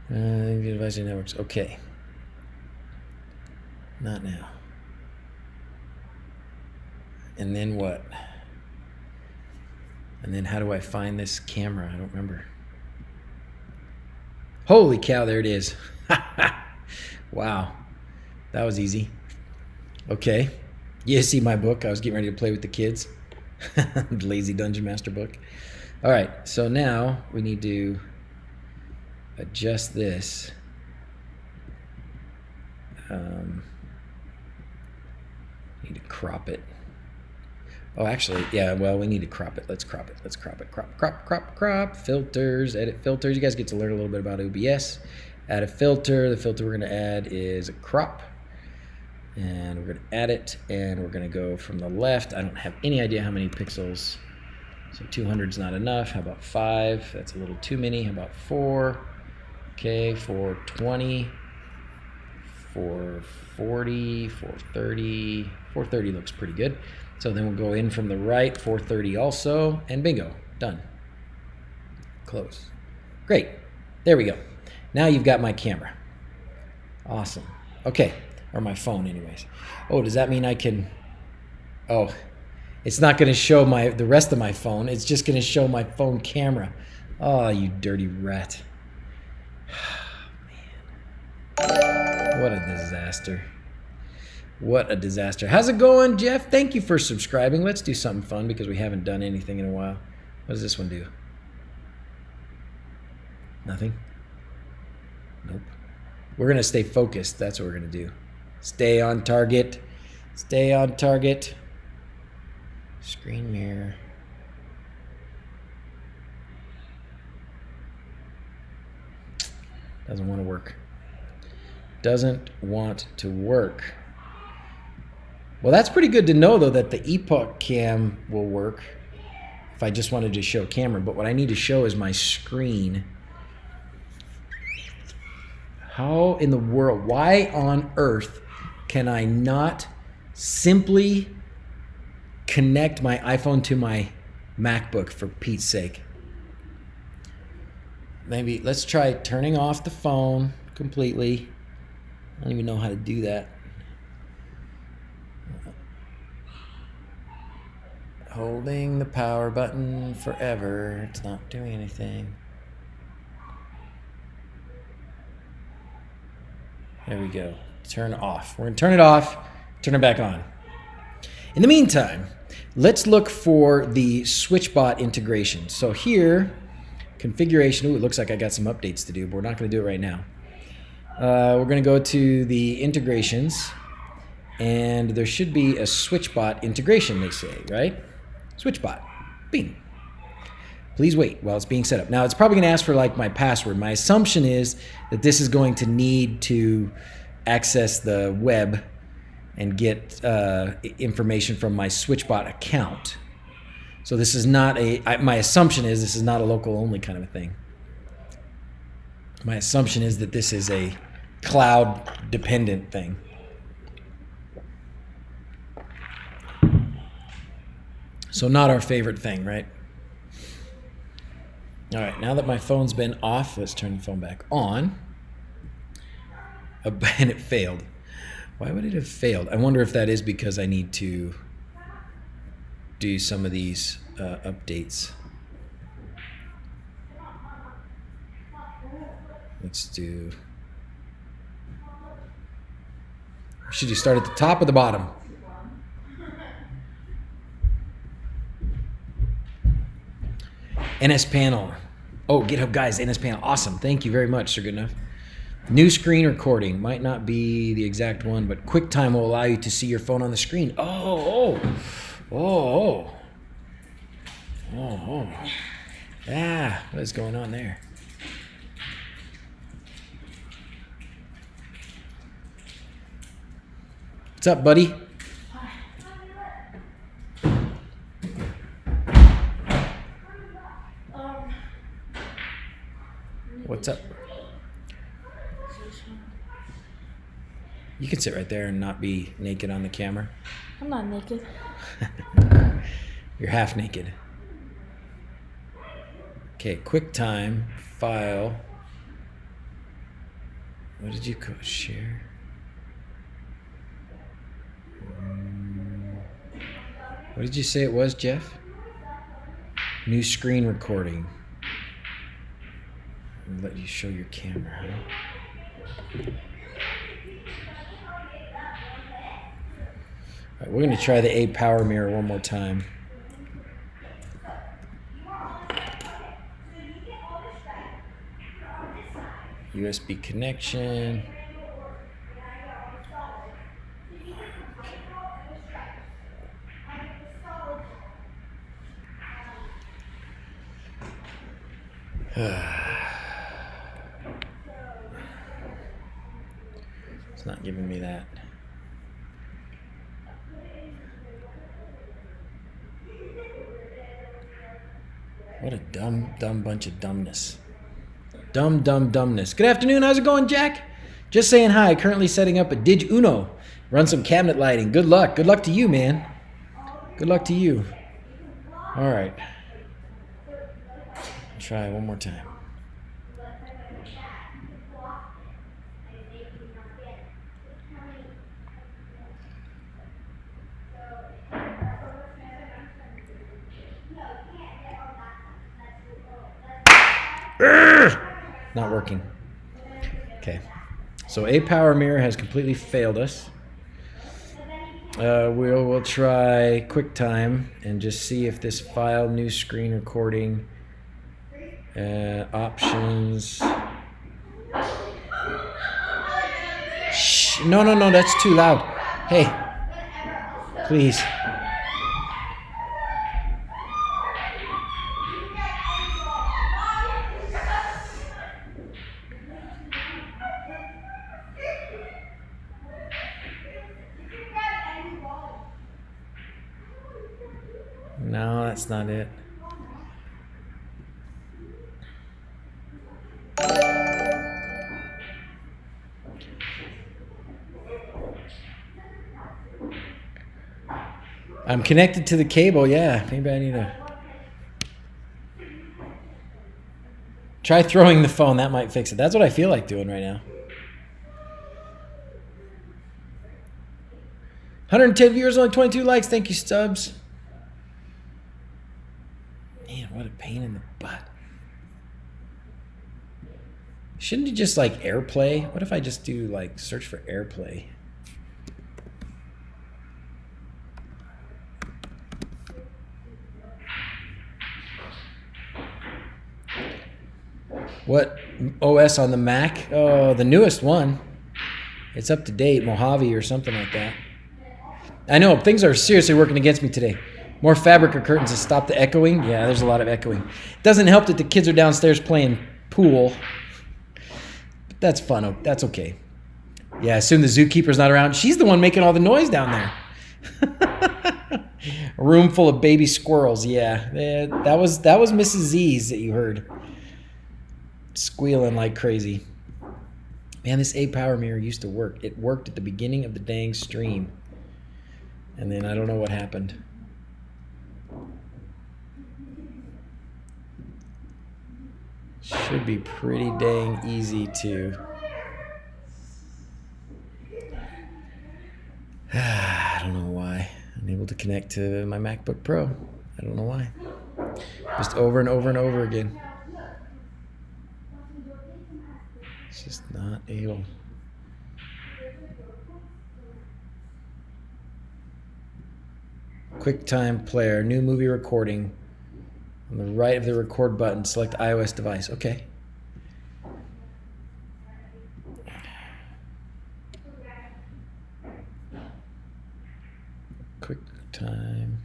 Advisory networks. Okay. Not now. And then what? And then how do I find this camera? I don't remember. Holy cow, there it is. Wow. That was easy. Okay. You see my book. I was getting ready to play with the kids. Lazy Dungeon Master book. All right. So now we need to adjust this. Need to crop it. Oh, actually, yeah, well, we need to crop it. Let's crop it. Let's crop it. Crop. Filters, edit filters. You guys get to learn a little bit about OBS. Add a filter. The filter we're going to add is a crop. And we're going to add it, and we're going to go from the left. I don't have any idea how many pixels. So 200 is not enough. How about 5? That's a little too many. How about 4? Okay, 420, 440, 430. 430 looks pretty good. So then we'll go in from the right, 430 also, and bingo, done. Close. Great. There we go. Now you've got my camera. Awesome. Okay. Or my phone anyways. Oh, does that mean I can... Oh, it's not going to show the rest of my phone. It's just going to show my phone camera. Oh, you dirty rat. Man. What a disaster. What a disaster. How's it going, Jeff? Thank you for subscribing. Let's do something fun because we haven't done anything in a while. What does this one do? Nothing? Nope. We're going to stay focused. That's what we're going to do. Stay on target. Stay on target. Screen mirror. Doesn't want to work. Doesn't want to work. Well, that's pretty good to know, though, that the Epoch Cam will work if I just wanted to show camera. But what I need to show is my screen. How in the world, why on earth can I not simply connect my iPhone to my MacBook, for Pete's sake? Maybe let's try turning off the phone completely. I don't even know how to do that. Holding the power button forever. It's not doing anything. There we go. Turn off. We're going to turn it off, turn it back on. In the meantime, let's look for the Switchbot integration. So here, configuration. Ooh, it looks like I got some updates to do, but we're not going to do it right now. We're going to go to the integrations, and there should be a Switchbot integration, they say, right? Switchbot. Bing. Please wait while it's being set up. Now, it's probably going to ask for like my password. My assumption is that this is going to need to access the web and get information from my Switchbot account. So this is not my assumption is this is not a local only kind of a thing. My assumption is that this is a cloud dependent thing. So not our favorite thing, right? All right, now that my phone's been off, let's turn the phone back on. And it failed. Why would it have failed? I wonder if that is because I need to do some of these updates. Let's do... Should you start at the top or the bottom? NS panel. Oh, GitHub guys, NS panel. Awesome. Thank you very much, Sir Goodenough. New screen recording. Might not be the exact one, but QuickTime will allow you to see your phone on the screen. Oh. Ah, what is going on there? What's up, buddy? What's up? You can sit right there and not be naked on the camera. I'm not naked. You're half naked. Okay, QuickTime, file. What did you share? What did you say it was, Jeff? New screen recording. I'll let you show your camera, huh? All right, we're going to try the A power mirror one more time. USB connection. giving me that. What a dumb bunch of dumbness. Dumbness. Good afternoon. How's it going, Jack? Just saying hi. Currently setting up a Dig Uno. Run some cabinet lighting. Good luck. Good luck to you, man. Good luck to you. All right. Try one more time. Not working. Okay. So a power mirror has completely failed us. We'll try QuickTime and just see if this file, new screen recording, options. Shh. No, that's too loud. Hey, please. No, that's not it. I'm connected to the cable, yeah. Maybe I need to try throwing the phone. That might fix it. That's what I feel like doing right now. 110 viewers, only 22 likes. Thank you, Stubbs. Man, what a pain in the butt. Shouldn't you just like AirPlay? What if I just do like search for AirPlay? What OS on the Mac? Oh, the newest one. It's up to date, Mojave or something like that. I know, things are seriously working against me today. More fabric or curtains to stop the echoing. Yeah, there's a lot of echoing. Doesn't help that the kids are downstairs playing pool. But that's fun. That's okay. Yeah, assume the zookeeper's not around. She's the one making all the noise down there. A room full of baby squirrels. Yeah, that was Mrs. Z's that you heard. Squealing like crazy. Man, this A power mirror used to work. It worked at the beginning of the dang stream. And then I don't know what happened. Should be pretty dang easy to... I don't know why. Unable to connect to my MacBook Pro. I don't know why. Just over and over and over again. It's just not able. QuickTime player, new movie recording. On the right of the record button, select iOS device. Okay. QuickTime.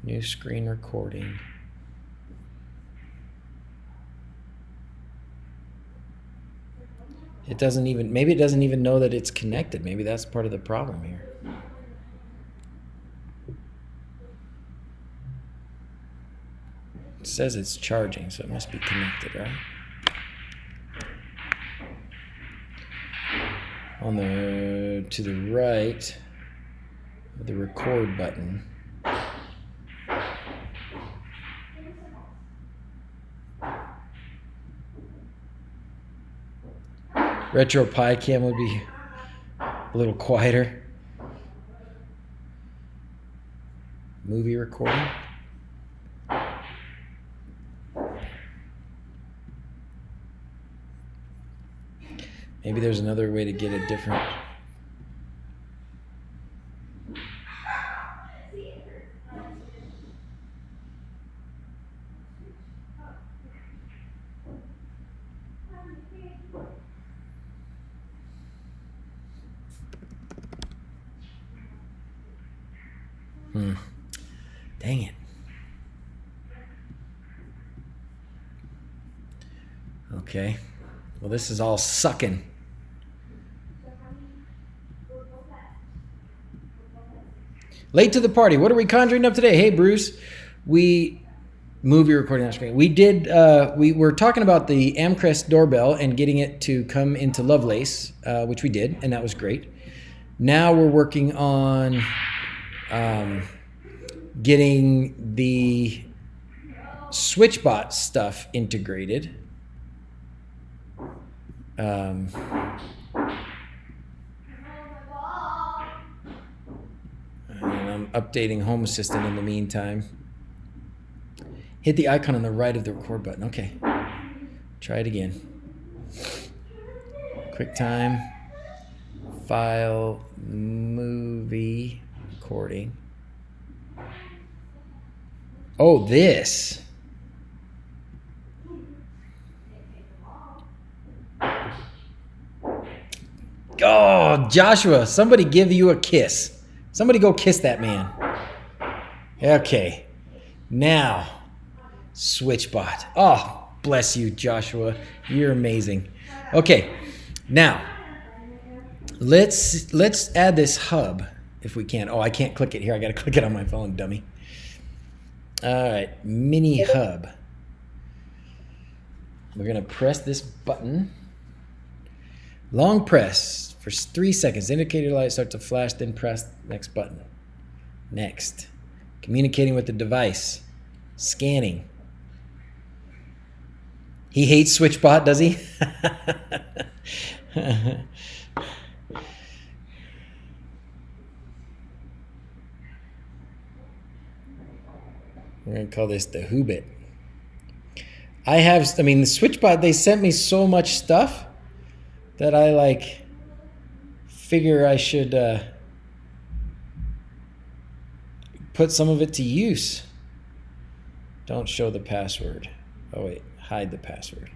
New screen recording. It doesn't even, maybe it doesn't even know that it's connected. Maybe that's part of the problem here. It says it's charging, so it must be connected, right? On the, to the right, the record button. Retro Pi Cam would be a little quieter. Movie recording. Maybe there's another way to get a different... Dang it. Okay. Well, this is all sucking. Late to the party. What are we conjuring up today? Hey, Bruce. Movie recording on screen. We did, we were talking about the Amcrest doorbell and getting it to come into Lovelace, which we did, and that was great. Now we're working on getting the Switchbot stuff integrated. And I'm updating Home Assistant in the meantime. Hit the icon on the right of the record button. Okay. Try it again. QuickTime. File. Movie. Recording. Oh, this. Oh, Joshua, somebody give you a kiss. Somebody go kiss that man. Okay. Now, Switchbot. Oh, bless you, Joshua. You're amazing. Okay. Now, let's add this hub if we can. Oh, I can't click it here. I got to click it on my phone, dummy. All right. Mini hub. We're going to press this button. Long press for 3 seconds. Indicator light starts to flash, then press next button. Next. Communicating with the device. Scanning. He hates Switchbot, does he? We're going to call this the wHobbit. I mean, the Switchbot, they sent me so much stuff that I figure I should put some of it to use. Don't show the password. Oh wait, hide the password.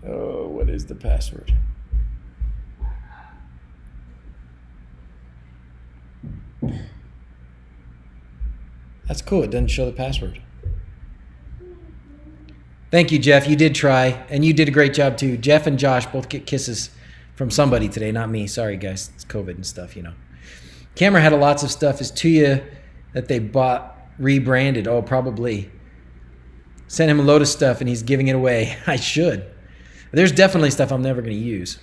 Oh, what is the password? That's cool, it doesn't show the password. Thank you, Jeff. You did try, and you did a great job too. Jeff and Josh both get kisses from somebody today, not me. Sorry, guys. It's COVID and stuff, you know. Camera had lots of stuff. Is Tuya that they bought rebranded? Oh, probably. Sent him a load of stuff, and he's giving it away. I should. There's definitely stuff I'm never going to use.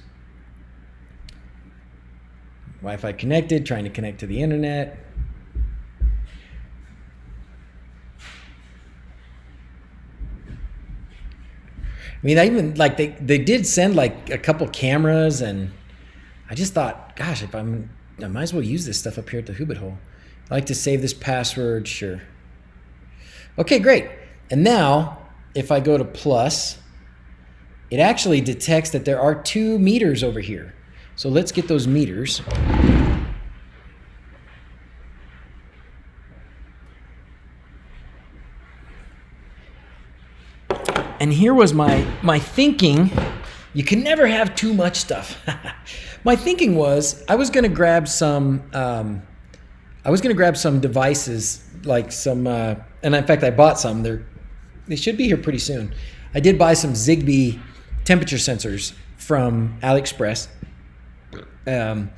Wi-Fi connected, trying to connect to the internet. I mean, I even they did send a couple cameras, and I just thought, gosh, I might as well use this stuff up here at the wHobbit hole. I like to save this password, sure. Okay, great. And now, if I go to plus, it actually detects that there are 2 meters over here. So let's get those meters. And here was my thinking. You can never have too much stuff. My thinking was I was going to grab some devices, like some and in fact I bought some. They should be here pretty soon. I did buy some Zigbee temperature sensors from AliExpress. And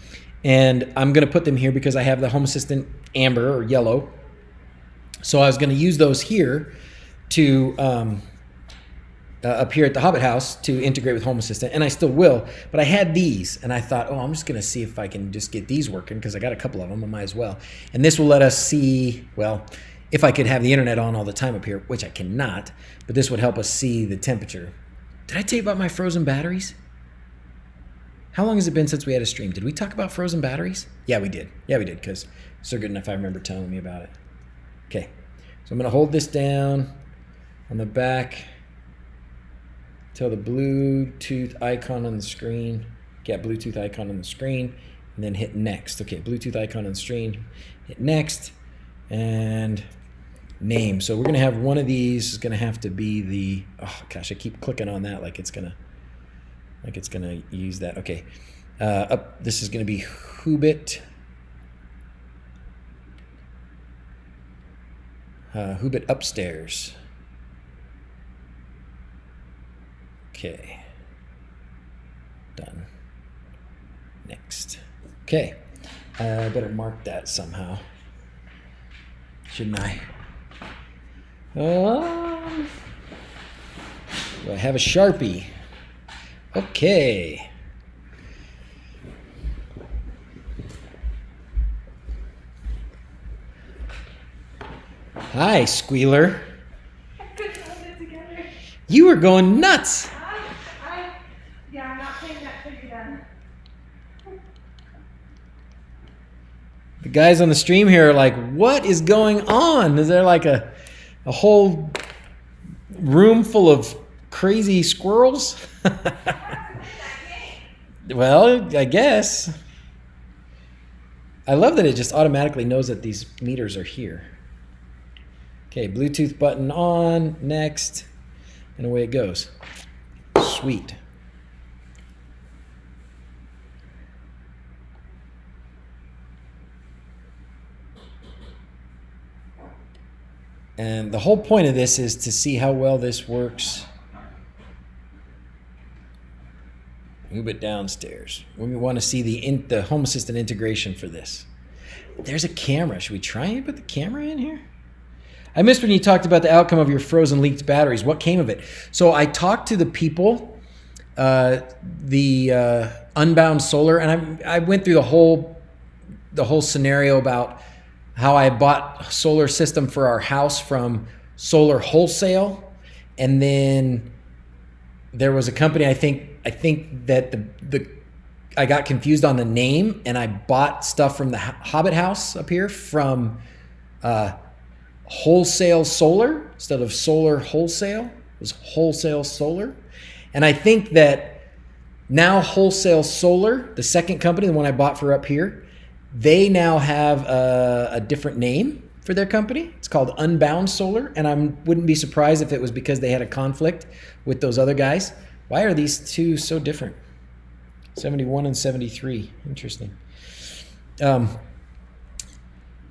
I'm going to put them here because I have the Home Assistant amber or yellow. So I was going to use those here to up here at the Hobbit house to integrate with Home Assistant, and I still will, but I had these, and I thought, oh, I'm just going to see if I can just get these working, because I got a couple of them, I might as well. And this will let us see, well, if I could have the internet on all the time up here, which I cannot, but this would help us see the temperature. Did I tell you about my frozen batteries? How long has it been since we had a stream? Did we talk about frozen batteries? Yeah, we did. Yeah, we did, because so good enough I remember telling me about it. Okay, so I'm going to hold this down on the back. Tell the Bluetooth icon on the screen. Get Bluetooth icon on the screen, and then hit next. Okay, Bluetooth icon on the screen. Hit next, and name. So we're gonna have one of these is gonna have to be the. Oh gosh, I keep clicking on that like it's gonna use that. Okay, up. This is gonna be wHobbit. wHobbit upstairs. Okay, done. Next. Okay, I better mark that somehow. shouldn't I? Do I have a Sharpie? Okay. Hi, Squealer. I couldn't hold it together. You were going nuts. Yeah, I'm not playing that figure down. The guys on the stream here are like, what is going on? Is there like a whole room full of crazy squirrels? Well, I guess. I love that it just automatically knows that these meters are here. Okay, Bluetooth button on, next, and away it goes. Sweet. And the whole point of this is to see how well this works. Move it downstairs. We want to see the Home Assistant integration for this. There's a camera. Should we try and put the camera in here? I missed when you talked about the outcome of your frozen leaked batteries. What came of it? So I talked to the people, the Unbound Solar, and I went through the whole scenario about how I bought a solar system for our house from Solar Wholesale, and then there was a company. I think that I got confused on the name, and I bought stuff from the Hobbit house up here from Wholesale Solar instead of Solar Wholesale. It was Wholesale Solar, and I think that now Wholesale Solar, the second company, the one I bought for up here, they now have a different name for their company. It's called Unbound Solar, and I wouldn't be surprised if it was because they had a conflict with those other guys. Why are these two so different? 71 and 73. Interesting.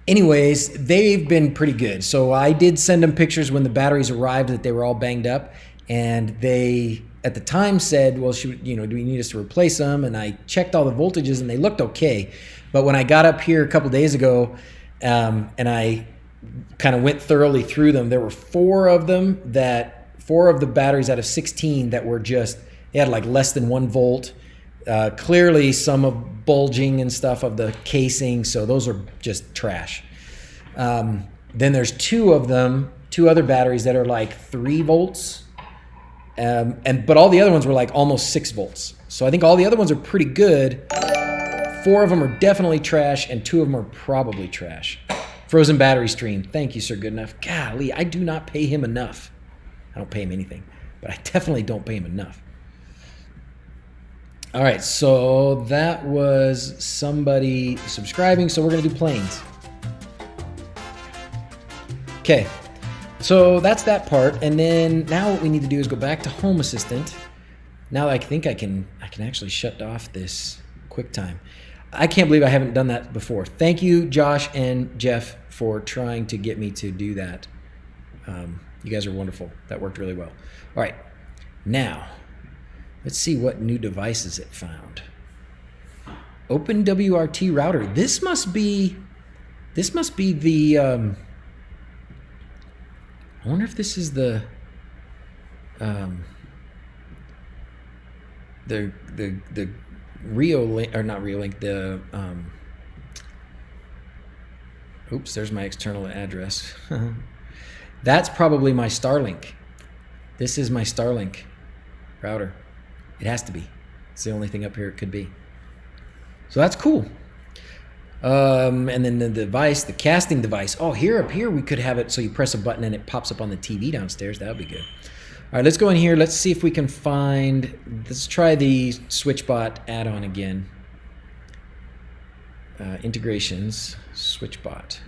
Anyways, they've been pretty good. So I did send them pictures when the batteries arrived that they were all banged up, and they at the time said, well, do we need us to replace them? And I checked all the voltages and they looked okay. But when I got up here a couple days ago and I kind of went thoroughly through them, there were four of the batteries out of 16 that were they had like less than 1 volt. Clearly some of bulging and stuff of the casing, so those are just trash. Then there's two other batteries that are like 3 volts, but all the other ones were like almost 6 volts. So I think all the other ones are pretty good. 4 of them are definitely trash, and 2 of them are probably trash. Frozen Battery Stream, thank you, Sir Goodenough. Golly, I do not pay him enough. I don't pay him anything, but I definitely don't pay him enough. All right, so that was somebody subscribing, so we're going to do planes. Okay, so that's that part, and then now what we need to do is go back to Home Assistant. Now I think I can actually shut off this QuickTime. I can't believe I haven't done that before. Thank you, Josh and Jeff, for trying to get me to do that. You guys are wonderful. That worked really well. All right, now let's see what new devices it found. Open WRT router. This must be the. I wonder if this is the Reolink, or not Reolink, the oops, there's my external address. That's probably my Starlink. This is my Starlink router. It has to be. It's the only thing up here it could be. So that's cool. And then the device, the casting device. Oh, up here we could have it so you press a button and it pops up on the TV downstairs. That would be good. All right, let's go in here. Let's see if we can let's try the Switchbot add-on again. Integrations, Switchbot.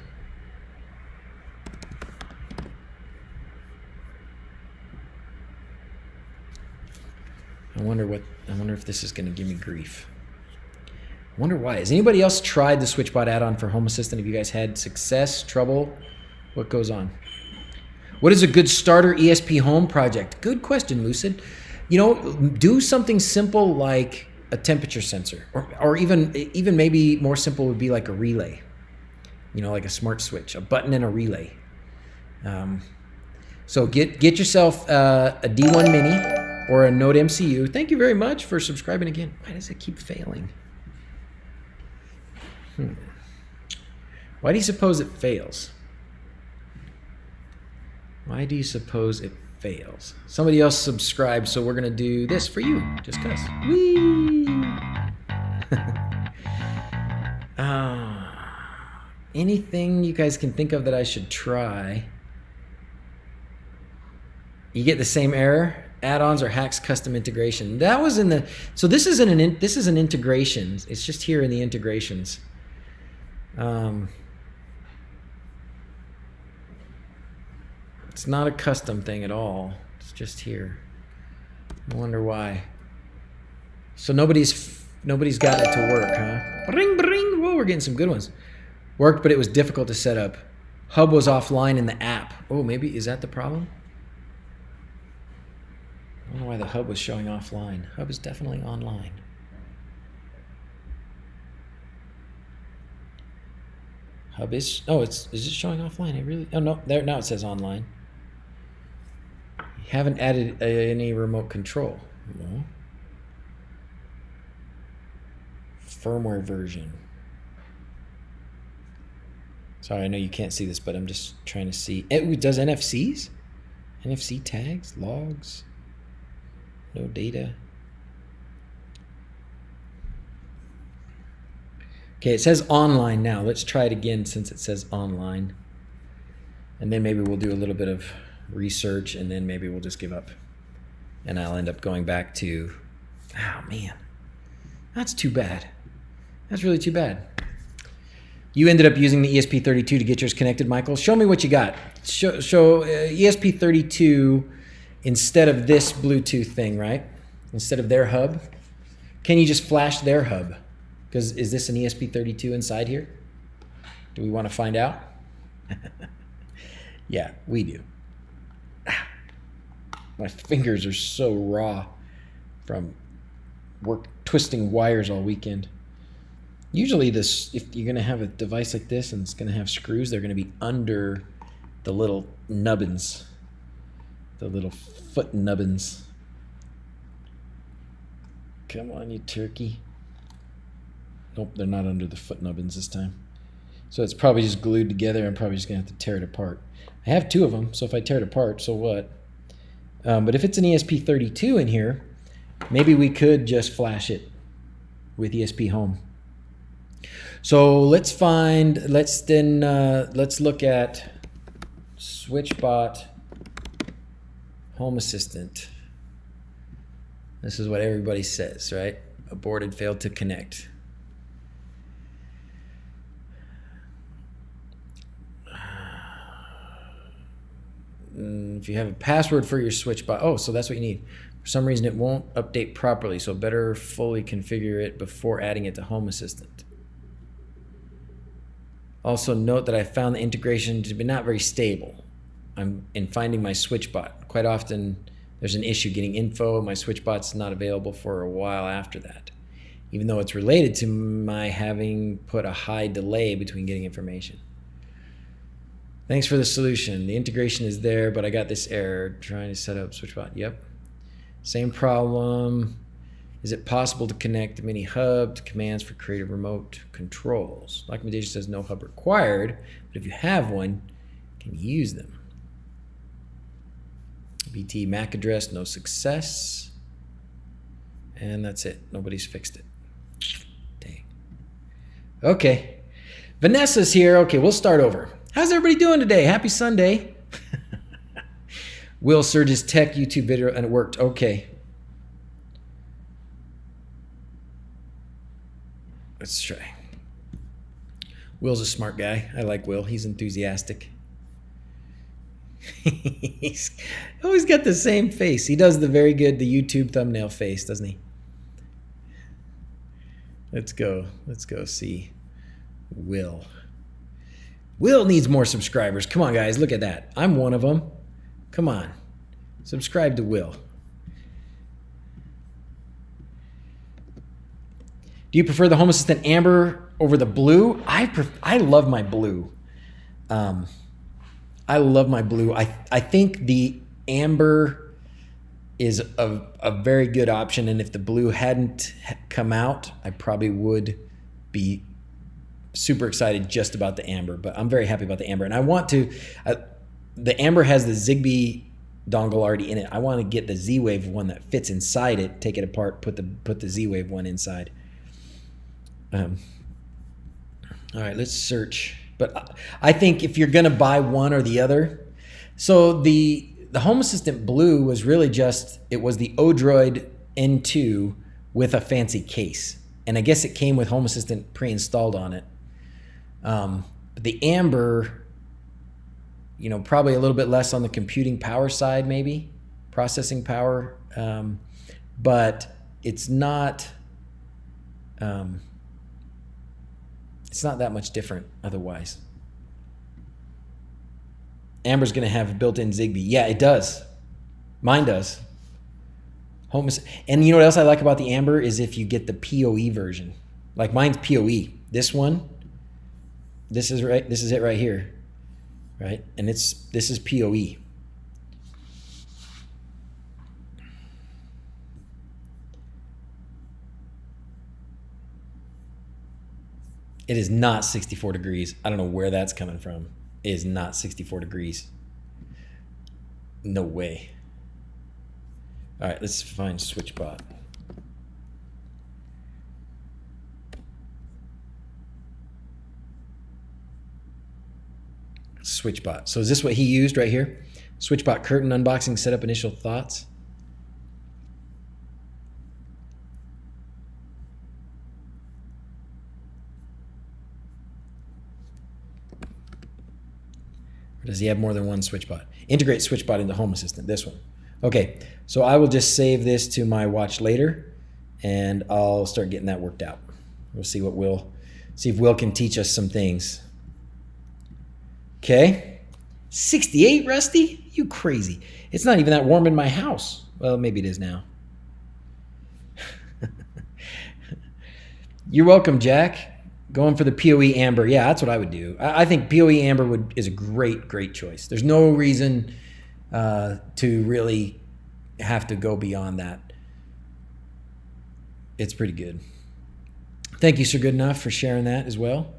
I wonder if this is going to give me grief. I wonder why. Has anybody else tried the Switchbot add-on for Home Assistant? Have you guys had success, trouble? What goes on? What is a good starter ESP home project? Good question, Lucid. Do something simple like a temperature sensor, or even maybe more simple would be like a relay. You know, like a smart switch, a button and a relay. So get yourself a D1 Mini or a Node MCU. Thank you very much for subscribing again. Why does it keep failing? Why do you suppose it fails? Why do you suppose it fails? Somebody else subscribed, so we're going to do this for you, just because. Whee! Anything you guys can think of that I should try? You get the same error. Add-ons or hacks custom integration. That was in the. So this is this is an integration. It's just here in the integrations. It's not a custom thing at all. It's just here. I wonder why. So nobody's got it to work, huh? Bring, bring. Whoa, we're getting some good ones. Worked, but it was difficult to set up. Hub was offline in the app. Oh, maybe is that the problem? I don't know why the hub was showing offline. Hub is definitely online. Hub is, oh, is it showing offline? It really, oh no, there, now it says online. You haven't added any remote control. No. Firmware version. Sorry, I know you can't see this, but I'm just trying to see. It does NFCs? NFC tags, logs, no data. Okay, it says online now. Let's try it again since it says online. And then maybe we'll do a little bit of research and then maybe we'll just give up. And I'll end up going back to, oh man, that's too bad. That's really too bad. You ended up using the ESP32 to get yours connected, Michael. Show me what you got. Show ESP32 instead of this Bluetooth thing, right? Instead of their hub. Can you just flash their hub? Because is this an ESP32 inside here? Do we want to find out? Yeah, we do. My fingers are so raw from twisting wires all weekend. Usually this, if you're going to have a device like this and it's going to have screws, they're going to be under the little nubbins, the little foot nubbins. Come on, you turkey. Nope, they're not under the foot nubbins this time. So it's probably just glued together. I'm probably just going to have to tear it apart. I have two of them, so if I tear it apart, so what? But if it's an ESP32 in here, maybe we could just flash it with ESP Home. So let's look at Switchbot Home Assistant. This is what everybody says, right? Aborted, failed to connect. If you have a password for your Switchbot, oh, so that's what you need. For some reason, it won't update properly, so better fully configure it before adding it to Home Assistant. Also note that I found the integration to be not very stable. I'm in finding my Switchbot. Quite often, there's an issue getting info. My Switchbot's not available for a while after that, even though it's related to my having put a high delay between getting information. Thanks for the solution. The integration is there, but I got this error trying to set up Switchbot. Yep. Same problem. Is it possible to connect the mini hub to commands for creative remote controls? Documentation says no hub required, but if you have one, you can use them. BT MAC address, no success. And that's it. Nobody's fixed it. Dang. Okay. Vanessa's here. Okay, we'll start over. How's everybody doing today? Happy Sunday. Will Surge's Tech YouTube video and it worked. Okay. Let's try. Will's a smart guy. I like Will. He's enthusiastic. He's always got the same face. He does the the YouTube thumbnail face, doesn't he? Let's go. Let's go see Will. Will needs more subscribers. Come on, guys. Look at that. I'm one of them. Come on. Subscribe to Will. Do you prefer the Home Assistant Amber over the blue. I love my blue. I love my blue. I think the amber is a very good option, and if the blue hadn't come out, I probably would be super excited just about the amber. But I'm very happy about the amber, and I want to. The amber has the Zigbee dongle already in it. I want to get the Z-Wave one that fits inside it. Take it apart. Put the Z-Wave one inside. All right, let's search. But I think if you're gonna buy one or the other, so the Home Assistant Blue was really just, it was the Odroid N2 with a fancy case, and I guess it came with Home Assistant pre-installed on it. The Amber, you know, probably a little bit less on the computing power side, maybe processing power, but it's not that much different otherwise. Amber's going to have built-in Zigbee. Yeah, it does. Mine does. And you know what else I like about the Amber is if you get the PoE version. Like mine's PoE. This one, this is it right here. Right? And this is PoE. It is not 64 degrees. I don't know where that's coming from. It is not 64 degrees. No way. All right, let's find Switchbot. Switchbot. So is this what he used right here? Switchbot curtain unboxing setup initial thoughts. Does he have more than one Switchbot? Integrate Switchbot into Home Assistant, this one. Okay, so I will just save this to my watch later, and I'll start getting that worked out. We'll see see if Will can teach us some things. Okay, 68, Rusty? You crazy. It's not even that warm in my house. Well, maybe it is now. You're welcome, Jack. Going for the PoE Amber. Yeah, that's what I would do. I think PoE Amber is a great choice. There's no reason to really have to go beyond that. It's pretty good. Thank you, Sir Goodenough, for sharing that as well.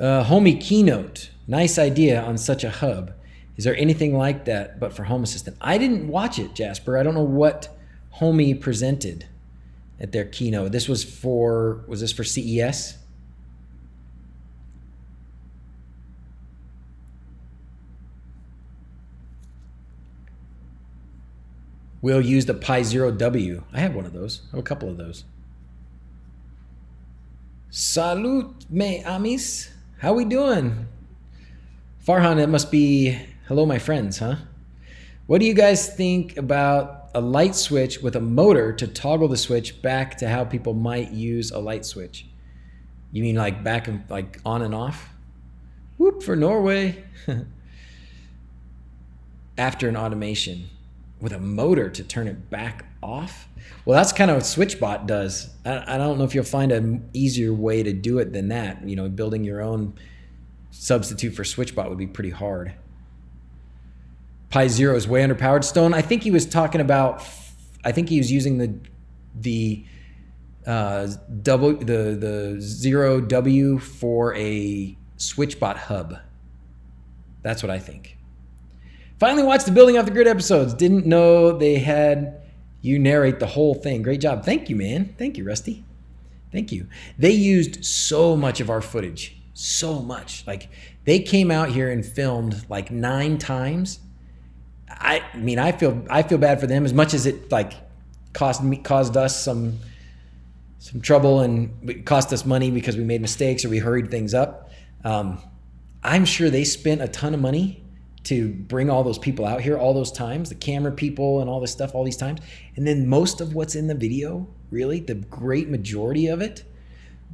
Homey Keynote. Nice idea on such a hub. Is there anything like that but for Home Assistant? I didn't watch it, Jasper. I don't know what Homey presented at their keynote. Was this for CES? Will use the Pi Zero W. I have one of those. I have a couple of those. Salute, me amis. How we doing? Farhan, it must be hello, my friends, huh? What do you guys think about a light switch with a motor to toggle the switch back to how people might use a light switch? You mean like back and like on and off? Whoop for Norway. After an automation. With a motor to turn it back off? Well, that's kind of what Switchbot does. I don't know if you'll find an easier way to do it than that. You know, building your own substitute for Switchbot would be pretty hard. Pi Zero is way underpowered. Stone, I think he was talking about, I think he was using the Zero W for a Switchbot hub. That's what I think. Finally watched the Building Off the Grid episodes. Didn't know they had you narrate the whole thing. Great job. Thank you, man. Thank you, Rusty. Thank you. They used so much of our footage. So much. Like, they came out here and filmed like 9 times. I mean, I feel bad for them as much as it like caused us some trouble and it cost us money because we made mistakes or we hurried things up. I'm sure they spent a ton of money to bring all those people out here all those times, the camera people and all this stuff all these times. And then most of what's in the video, really, the great majority of it,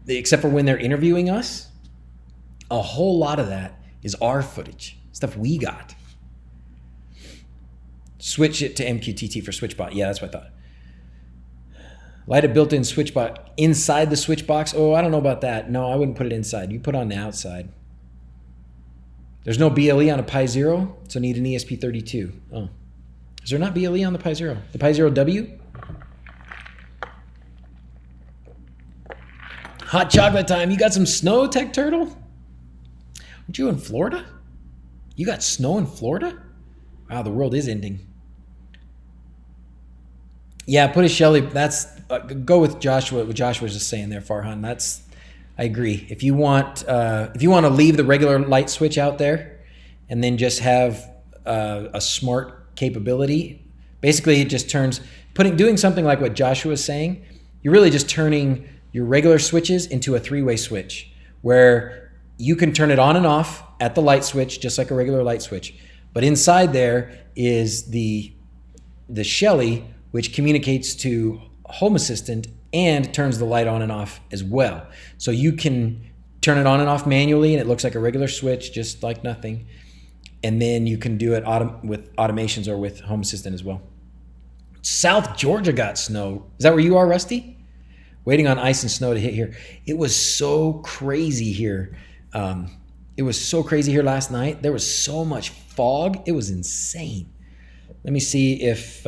except for when they're interviewing us, a whole lot of that is our footage, stuff we got. Switch it to MQTT for Switchbot. Yeah, that's what I thought. Light a built-in Switchbot inside the switch box. Oh, I don't know about that. No, I wouldn't put it inside. You put it on the outside. There's no BLE on a Pi Zero, so need an ESP32. Oh. Is there not BLE on the Pi Zero? The Pi Zero W? Hot chocolate time. You got some snow, Tech Turtle? Aren't you in Florida? You got snow in Florida? Wow, the world is ending. Yeah, put a Shelly. That's go with Joshua. What Joshua was just saying there, Farhan. I agree. If you want to leave the regular light switch out there, and then just have a smart capability, basically it just turns doing something like what Joshua was saying. You're really just turning your regular switches into a three-way switch, where you can turn it on and off at the light switch, just like a regular light switch. But inside there is the Shelly, which communicates to Home Assistant and turns the light on and off as well. So you can turn it on and off manually, and it looks like a regular switch, just like nothing. And then you can do it with automations or with Home Assistant as well. South Georgia got snow. Is that where you are, Rusty? Waiting on ice and snow to hit here. It was so crazy here. It was so crazy here last night. There was so much fog. It was insane. Let me see if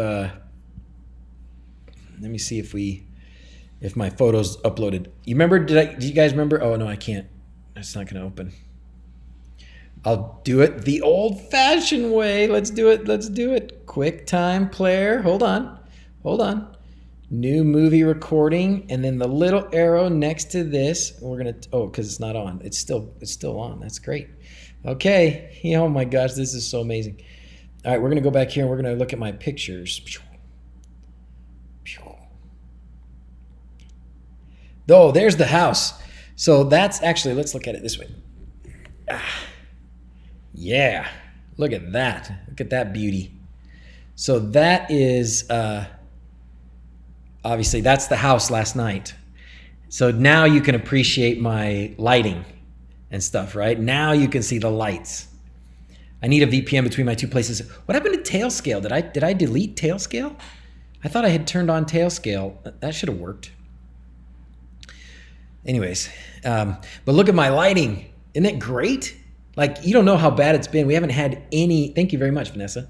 my photos uploaded. You remember? Do you guys remember? Oh no, I can't. It's not gonna open. I'll do it the old-fashioned way. Let's do it. QuickTime player. Hold on. New movie recording, and then the little arrow next to this. We're gonna. Oh, because it's not on. It's still on. That's great. Okay. Oh my gosh, this is so amazing. All right, we're gonna go back here and we're gonna look at my pictures. Oh, there's the house. So that's actually, let's look at it this way. Yeah, look at that. Look at that beauty. So that is, obviously that's the house last night. So now you can appreciate my lighting and stuff, right? Now you can see the lights. I need a VPN between my two places. What happened to tail scale? Did I delete tail scale? I thought I had turned on tail scale. That should have worked. Anyways, but look at my lighting. Isn't it great? Like, you don't know how bad it's been. We haven't had any, thank you very much, Vanessa.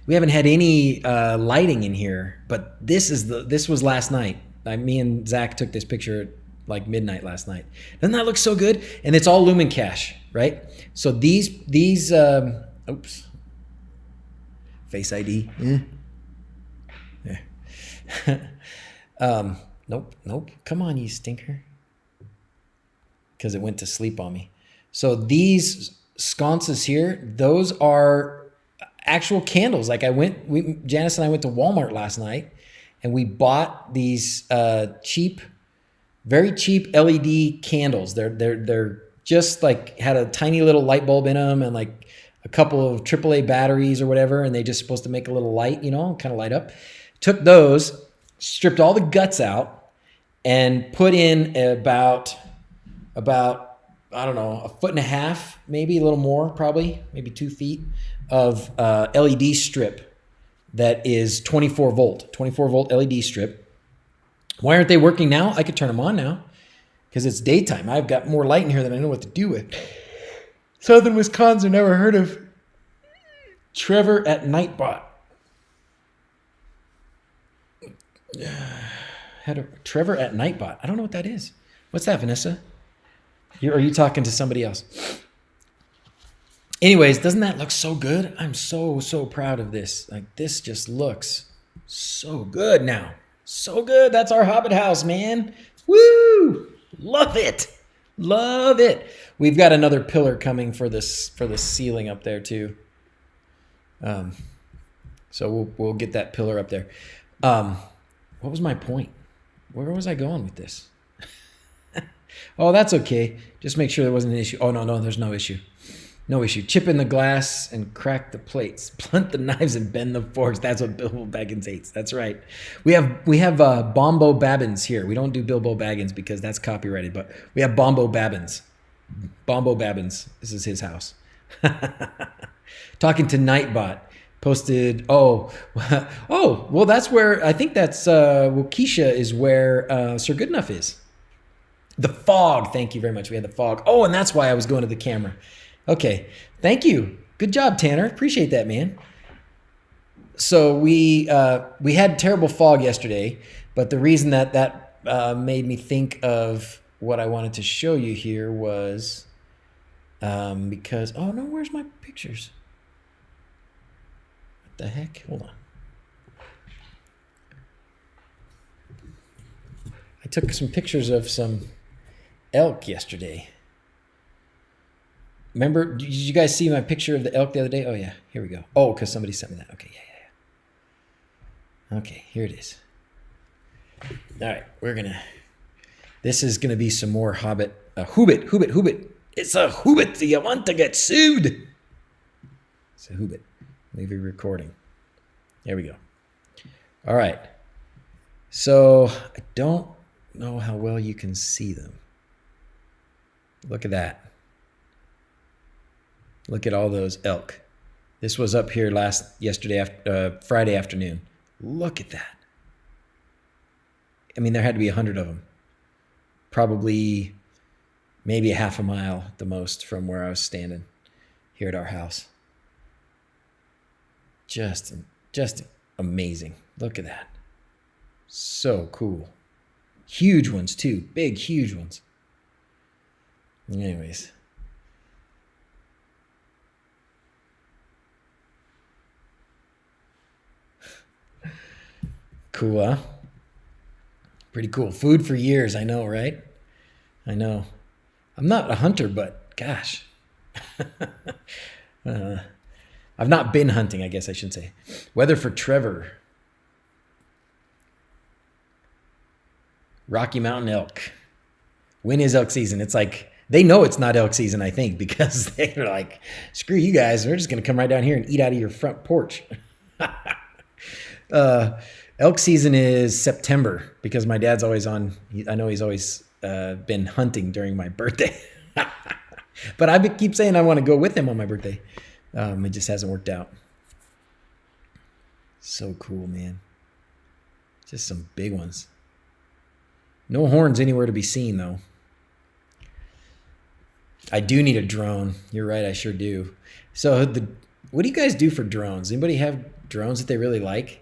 We haven't had any lighting in here, but this was last night. Me and Zach took this picture at like midnight last night. Doesn't that look so good? And it's all lumen cache, right? So these oops. Face ID. Yeah. Nope. Come on, you stinker. Because it went to sleep on me. So these sconces here, those are actual candles. Like Janice and I went to Walmart last night, and we bought these very cheap LED candles. They're just like had a tiny little light bulb in them and like a couple of AAA batteries or whatever, and they just supposed to make a little light, kind of light up. Took those, stripped all the guts out, and put in about I don't know, 1.5 feet, maybe a little more, probably maybe 2 feet of LED strip that is 24 volt LED strip. Why aren't they working now? I could turn them on now because it's daytime. I've got more light in here than I know what to do with. Southern Wisconsin, never heard of Trevor at Nightbot. Trevor at Nightbot. I don't know what that is. What's that, Vanessa? Are you talking to somebody else? Anyways, doesn't that look so good? I'm so proud of this. Like, this just looks so good now. So good. That's our Hobbit house, man. Woo! Love it. We've got another pillar coming for the ceiling up there too. So we'll get that pillar up there. What was my point? Where was I going with this? Oh, that's okay. Just make sure there wasn't an issue. Oh, no, there's no issue. No issue. Chip in the glass and crack the plates. Blunt the knives and bend the forks. That's what Bilbo Baggins hates. That's right. We have Bomble Babbins here. We don't do Bilbo Baggins because that's copyrighted, but we have Bomble Babbins. Bomble Babbins. This is his house. Talking to Nightbot. posted. Oh, oh, well, that's where I think that's Waukesha is where Sir Goodenough is. The fog. Thank you very much. We had the fog. Oh, and that's why I was going to the camera. Okay, thank you. Good job, Tanner. Appreciate that, man. So we had terrible fog yesterday, but the reason that made me think of what I wanted to show you here was because oh no, where's my pictures? What the heck? Hold on. I took some pictures of some elk yesterday. Remember, did you guys see my picture of the elk the other day? Oh yeah, here we go. Oh, because somebody sent me that. Okay, yeah. Okay, here it is. All right, this is gonna be some more Hobbit. wHobbit. It's a wHobbit. Do you want to get sued? It's a wHobbit. Maybe recording. There we go. All right. So I don't know how well you can see them. Look at that. Look at all those elk. This was up here Friday afternoon. Look at that. I mean, there had to be 100 of them. Probably maybe a half a mile at the most from where I was standing here at our house. Just amazing. Look at that. So cool. Huge ones too. Big, huge ones. Anyways. Cool, huh? Pretty cool. Food for years, I know, right? I know. I'm not a hunter, but gosh. I've not been hunting, I guess I should say. Weather for Trevor. Rocky Mountain elk. When is elk season? It's like, they know it's not elk season, I think, because they're like, screw you guys. We're just going to come right down here and eat out of your front porch. Elk season is September because my dad's always on. I know he's always been hunting during my birthday. But I keep saying I want to go with him on my birthday. It just hasn't worked out. So cool, man. Just some big ones. No horns anywhere to be seen, though. I do need a drone. You're right, I sure do. So what do you guys do for drones? Anybody have drones that they really like?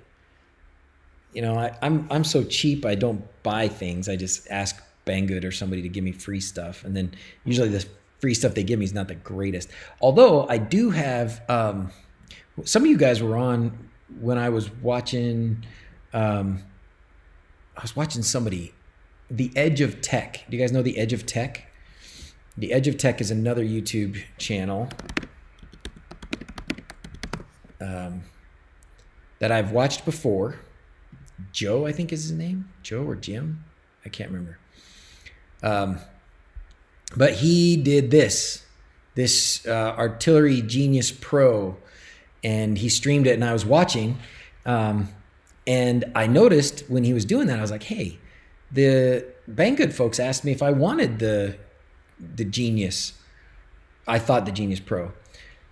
You know, I'm so cheap, I don't buy things. I just ask Banggood or somebody to give me free stuff. And then usually the free stuff they give me is not the greatest. Although I do have, some of you guys were on when I was watching, somebody, The Edge of Tech. Do you guys know The Edge of Tech? The Edge of Tech is another YouTube channel that I've watched before. Joe, I think is his name. Joe or Jim? I can't remember. But he did this Artillery Genius Pro, and he streamed it, and I was watching. And I noticed when he was doing that, I was like, hey, the Banggood folks asked me if I wanted the Genius. I thought the Genius Pro,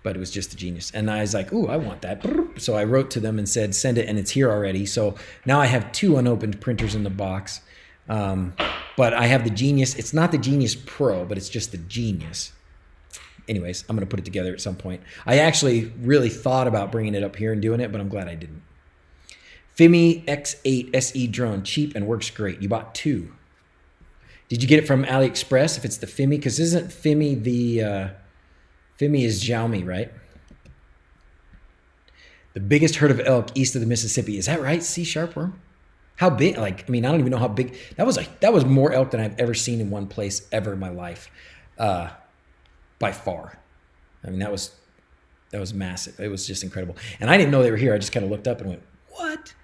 but it was just the Genius. And I was like, ooh, I want that. So I wrote to them and said, send it, and it's here already. So now I have 2 unopened printers in the box. But I have the Genius. It's not the Genius Pro, but it's just the Genius. Anyways, I'm going to put it together at some point. I actually really thought about bringing it up here and doing it, but I'm glad I didn't. Fimi X8 SE drone, cheap and works great. You bought 2. Did you get it from AliExpress if it's the Fimi? Because isn't Fimi Fimi is Xiaomi, right? The biggest herd of elk east of the Mississippi. Is that right? C Sharpworm? How big? Like, I mean, I don't even know how big. That was more elk than I've ever seen in one place ever in my life, by far. I mean, that was massive. It was just incredible. And I didn't know they were here. I just kind of looked up and went, what?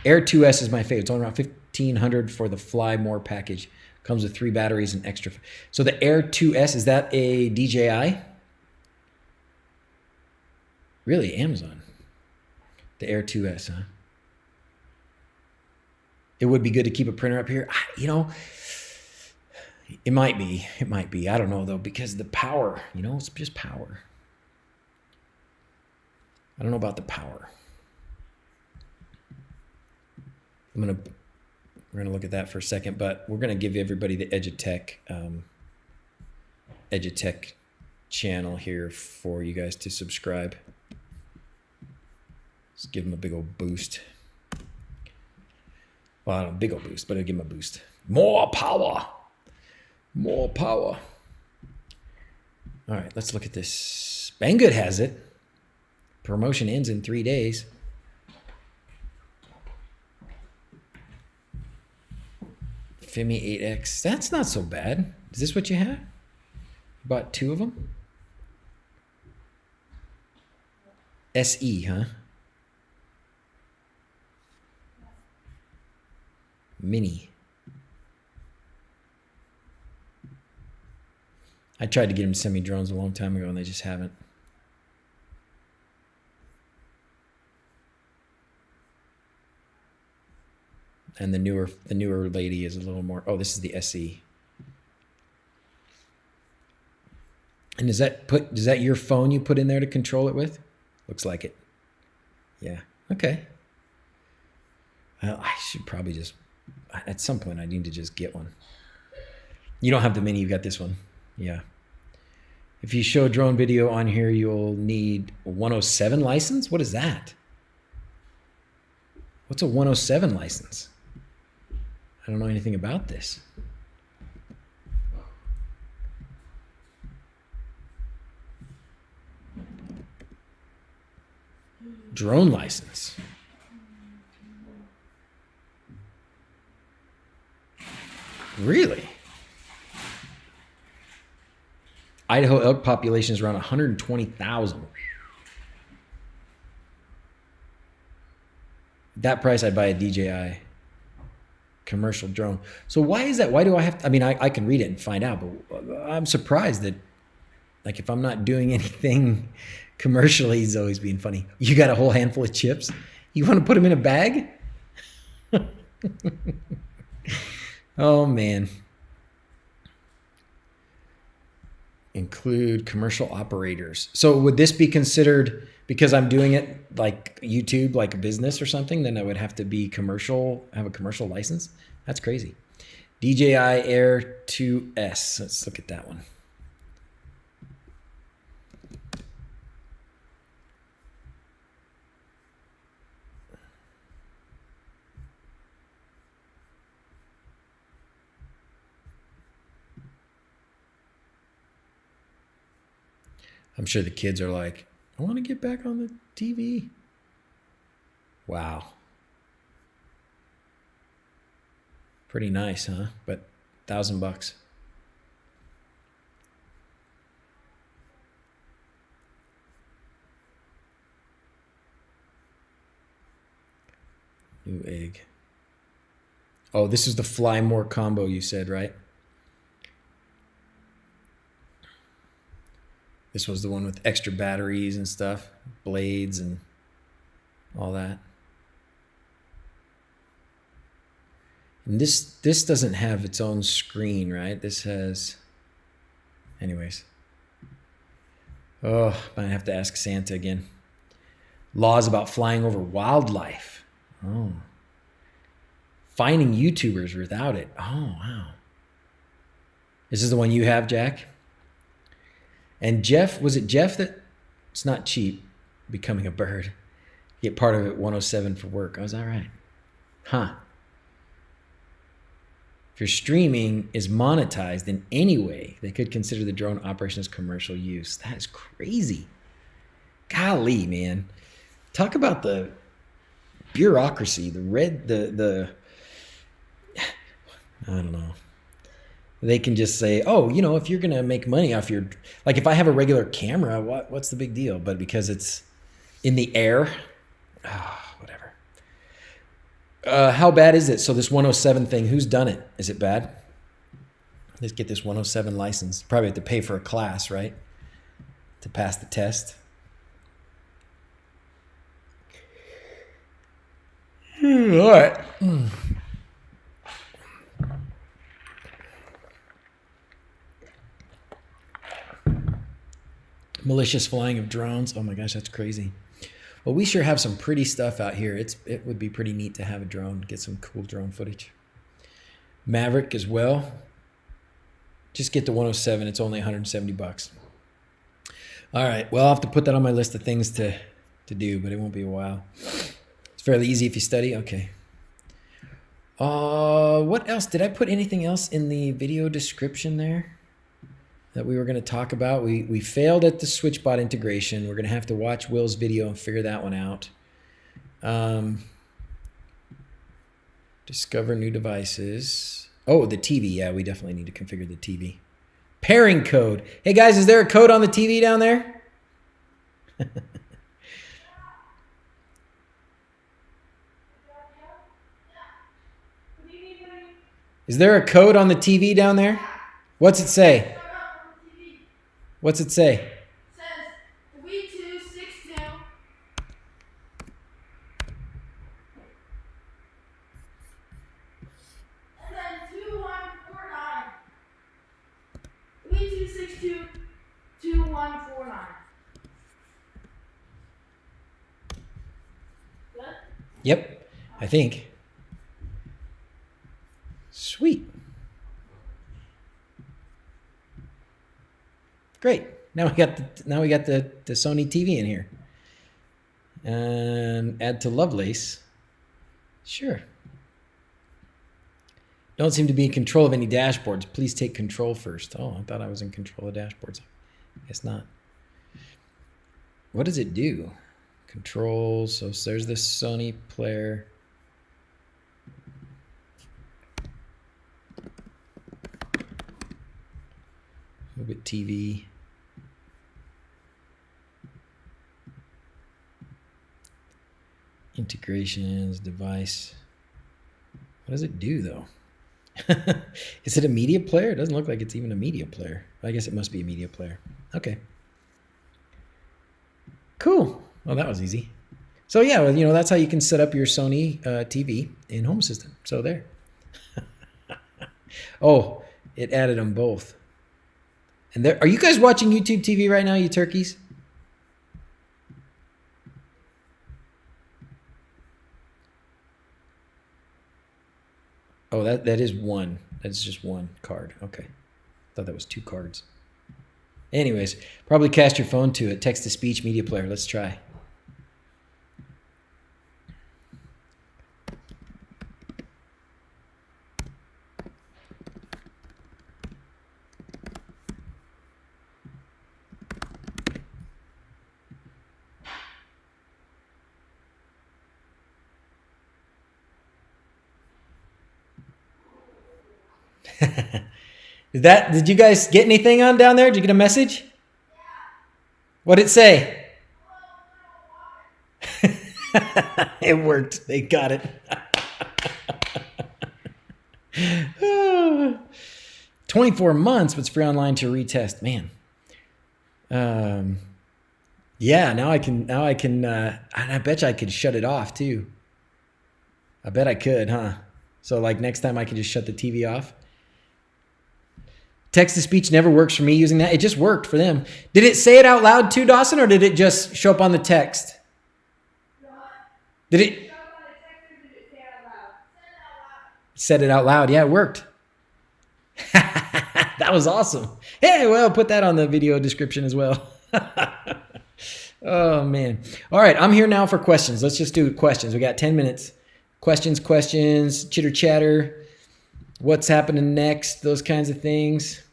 Air 2S is my favorite. It's only around $1,500 for the Fly More package. Comes with 3 batteries and extra. So the Air 2S, is that a DJI? Really, Amazon. The Air 2S, huh? It would be good to keep a printer up here. You know, it might be. It might be. I don't know, though, because the power, you know, it's just power. I don't know about the power. We're gonna look at that for a second, but we're gonna give everybody the Edutech channel here for you guys to subscribe. Let's give them a big old boost. Well, I don't know, big old boost, but I'll give them a boost. More power. More power. All right, let's look at this. Banggood has it. Promotion ends in 3 days. Fimi 8X. That's not so bad. Is this what you have? You bought 2 of them? SE, huh? Mini. I tried to get them to send me drones a long time ago and they just haven't. And the newer lady is a little more. Oh, this is the SE. And is that your phone you put in there to control it with? Looks like it. Yeah. Okay. Well, I should probably just, at some point, I need to just get one. You don't have the mini, you've got this one. Yeah. If you show drone video on here, you'll need a 107 license? What is that? What's a 107 license? I don't know anything about this. Drone license. Really? Idaho elk population is around 120,000. That price, I'd buy a DJI commercial drone. So why is that? Why do I have to, I mean, I can read it and find out, but I'm surprised that, like, if I'm not doing anything commercially, he's always being funny. You got a whole handful of chips? You want to put them in a bag? Oh, man. Include commercial operators. So would this be considered, because I'm doing it like YouTube, like a business or something, then I would have to be commercial, have a commercial license? That's crazy. DJI Air 2S. Let's look at that one. I'm sure the kids are like, I want to get back on the TV. Wow. Pretty nice, huh? But $1,000. New egg. Oh, this is the Fly More combo you said, right? This was the one with extra batteries and stuff, blades and all that. And this doesn't have its own screen, right? This has, anyways. Oh, might have to ask Santa again. Laws about flying over wildlife. Oh. Finding YouTubers without it. Oh, wow. This is the one you have, Jack? And Jeff, was it Jeff that, it's not cheap, becoming a bird. Get part of it 107 for work. Oh, is that right? Huh. If your streaming is monetized in any way, they could consider the drone operation as commercial use. That is crazy. Golly, man. Talk about the bureaucracy, the I don't know. They can just say, oh, you know, if you're going to make money off your, like if I have a regular camera, what's the big deal? But because it's in the air, whatever. How bad is it? So this 107 thing, who's done it? Is it bad? Let's get this 107 license. Probably have to pay for a class, right? To pass the test. All right. Malicious flying of drones. Oh my gosh, that's crazy. Well, we sure have some pretty stuff out here. It would be pretty neat to have a drone, get some cool drone footage. Maverick as well. Just get the 107. It's only 170 bucks. All right. Well, I'll have to put that on my list of things to do, but it won't be a while. It's fairly easy if you study. Okay. What else? Did I put anything else in the video description there that we were going to talk about? We failed at the Switchbot integration. We're going to have to watch Will's video and figure that one out. Discover new devices. Oh, the TV. Yeah, we definitely need to configure the TV. Pairing code. Hey, guys, is there a code on the TV down there? Is there a code on the TV down there? What's it say? What's it say? It says 3262. And then 2149. 3262 2149. Good? Yep, I think. Sweet. Great. Now we got the Sony TV in here. And add to Lovelace. Sure. Don't seem to be in control of any dashboards. Please take control first. Oh, I thought I was in control of dashboards. I guess not. What does it do? Controls. So there's the Sony player. wHobbit TV. Integrations, device. What does it do though? Is it a media player? It doesn't look like it's even a media player. I guess it must be a media player. Okay. Cool. Well, that was easy. So yeah, well, that's how you can set up your Sony TV in Home Assistant. So there. Oh, it added them both. And there, are you guys watching YouTube TV right now, you turkeys? Oh, that is one. That's just one card. Okay. Thought that was two cards. Anyways, probably cast your phone to it. Text-to-speech media player. Let's try. Did you guys get anything on down there? Did you get a message? Yeah. What did it say? It worked. They got it. 24 months, but it's free online to retest. Man. Yeah, now I can, and I bet you I could shut it off too. I bet I could, huh? So like next time I can just shut the TV off. Text-to-speech never works for me using that. It just worked for them. Did it say it out loud too, Dawson, or did it just show up on the text? Did it? Said it out loud. Yeah, it worked. That was awesome. Hey, well, put that on the video description as well. Oh, man. All right, I'm here now for questions. Let's just do questions. We got 10 minutes. Questions, chitter chatter. What's happening next? Those kinds of things.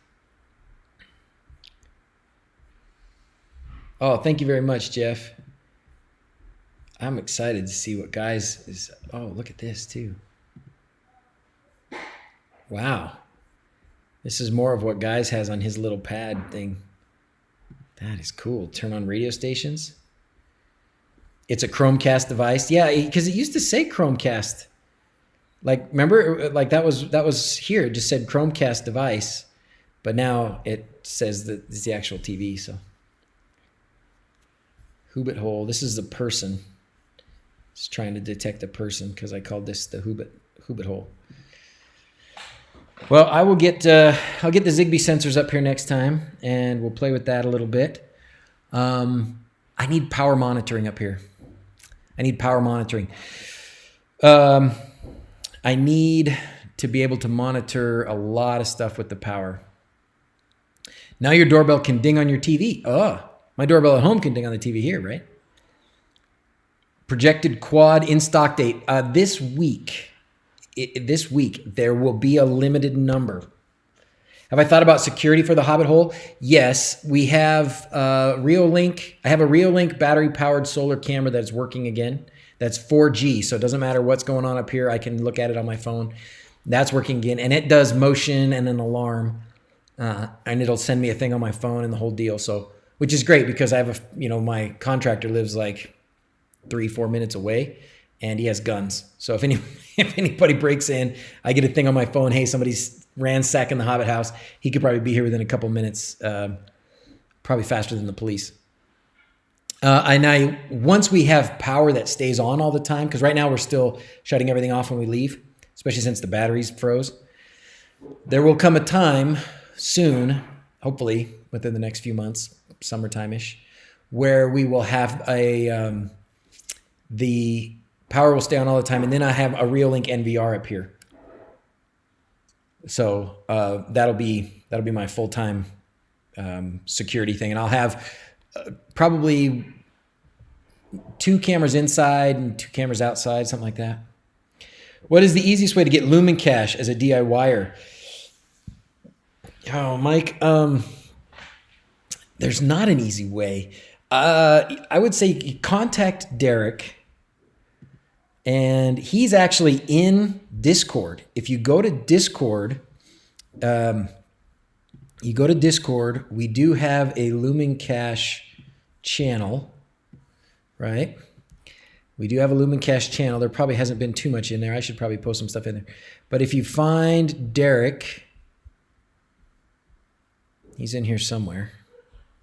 Oh, thank you very much, Jeff. I'm excited to see what guys is. Oh, look at this too. Wow. This is more of what guys has on his little pad thing. That is cool. Turn on radio stations. It's a Chromecast device. Yeah, because it used to say Chromecast. Like, remember, like that was here. It just said Chromecast device, but now it says that it's the actual TV. So, wHobbit hole. This is a person. It's trying to detect a person because I called this the wHobbit hole. Well, I'll get the Zigbee sensors up here next time, and we'll play with that a little bit. I need power monitoring up here. I need power monitoring. I need to be able to monitor a lot of stuff with the power. Now your doorbell can ding on your TV. Oh, my doorbell at home can ding on the TV here, right? Projected quad in stock date. This week, there will be a limited number. Have I thought about security for the Hobbit hole? Yes, we have Reolink. I have a Reolink battery-powered solar camera that's working again. That's 4G, so it doesn't matter what's going on up here. I can look at it on my phone. That's working again, and it does motion and an alarm, and it'll send me a thing on my phone and the whole deal. So, which is great because I have my contractor lives like 3-4 minutes away, and he has guns. So if anybody breaks in, I get a thing on my phone. Hey, somebody's ransacking the Hobbit house. He could probably be here within a couple minutes, probably faster than the police. And once we have power that stays on all the time, because right now we're still shutting everything off when we leave, especially since the batteries froze. There will come a time soon, hopefully within the next few months, summertime-ish, where we will have the power will stay on all the time, and then I have a Reolink NVR up here. So that'll be my full-time security thing, and I'll have probably 2 cameras inside and 2 cameras outside, something like that. What is the easiest way to get Lumen Cache as a DIYer? Oh, Mike, there's not an easy way. I would say contact Derek, and he's actually in Discord. If you go to Discord, we do have a Lumen Cache channel, right? We do have a Lumen Cache channel. There probably hasn't been too much in there. I should probably post some stuff in there. But if you find Derek, he's in here somewhere.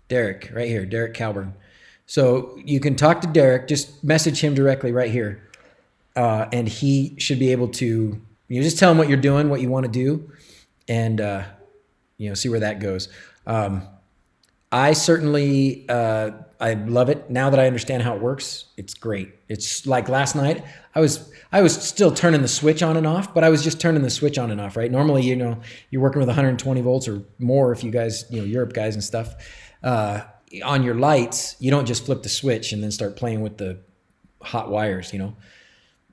Derek, right here, Derek Calburn. So you can talk to Derek, just message him directly right here. And he should be able to, just tell him what you're doing, what you want to do, and, see where that goes. I certainly, I love it. Now that I understand how it works, it's great. It's like last night, I was still turning the switch on and off, but I was just turning the switch on and off, right? Normally, you're working with 120 volts or more if you guys, Europe guys and stuff. On your lights, you don't just flip the switch and then start playing with the hot wires,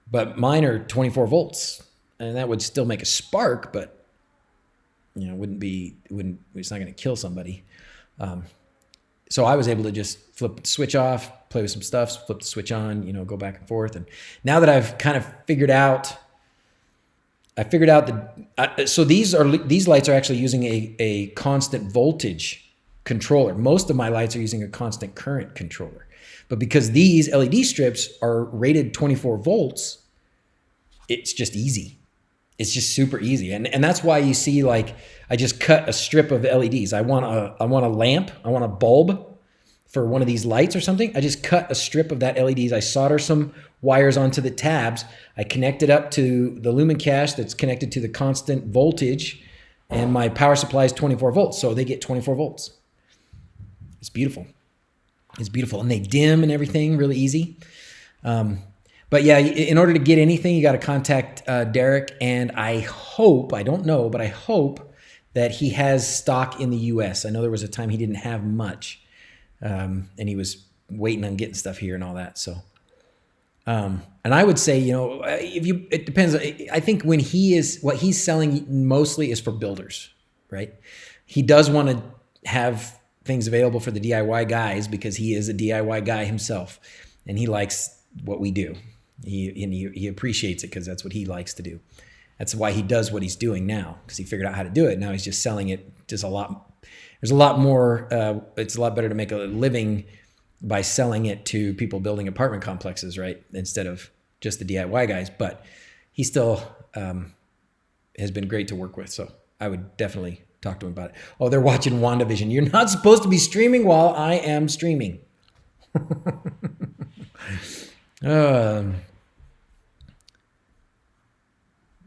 But mine are 24 volts, and that would still make a spark, but it's not going to kill somebody. So I was able to just flip the switch off, play with some stuff, flip the switch on, go back and forth. And now that I've kind of figured out so these lights are actually using a constant voltage controller. Most of my lights are using a constant current controller. But because these LED strips are rated 24 volts, it's just easy. It's just super easy. And that's why you see, like, I just cut a strip of LEDs. I want a lamp. I want a bulb for one of these lights or something. I just cut a strip of that LEDs. I solder some wires onto the tabs. I connect it up to the Lumen Cache that's connected to the constant voltage, and my power supply is 24 volts. So they get 24 volts. It's beautiful. It's beautiful. And they dim and everything really easy. But yeah, in order to get anything, you got to contact Derek. And I hope that he has stock in the U.S. I know there was a time he didn't have much. And he was waiting on getting stuff here and all that. So, and I would say, it depends. I think what he's selling mostly is for builders, right? He does want to have things available for the DIY guys because he is a DIY guy himself, and he likes what we do. He appreciates it because that's what he likes to do. That's why he does what he's doing now, because he figured out how to do it. Now he's just selling it just a lot. There's a lot more. It's a lot better to make a living by selling it to people building apartment complexes, right? Instead of just the DIY guys. But he still has been great to work with. So I would definitely talk to him about it. Oh, they're watching WandaVision. You're not supposed to be streaming while I am streaming.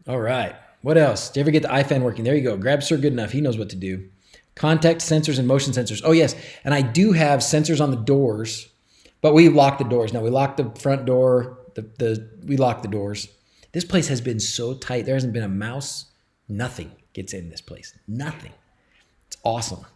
All right. What else? Did you ever get the iFan working? There you go. Grab Sir Goodenough. He knows what to do. Contact sensors and motion sensors. Oh, yes. And I do have sensors on the doors But we locked the doors. Now we locked the front door. We locked the doors. This place has been so tight. There hasn't been a mouse. Nothing gets in this place. Nothing. It's awesome.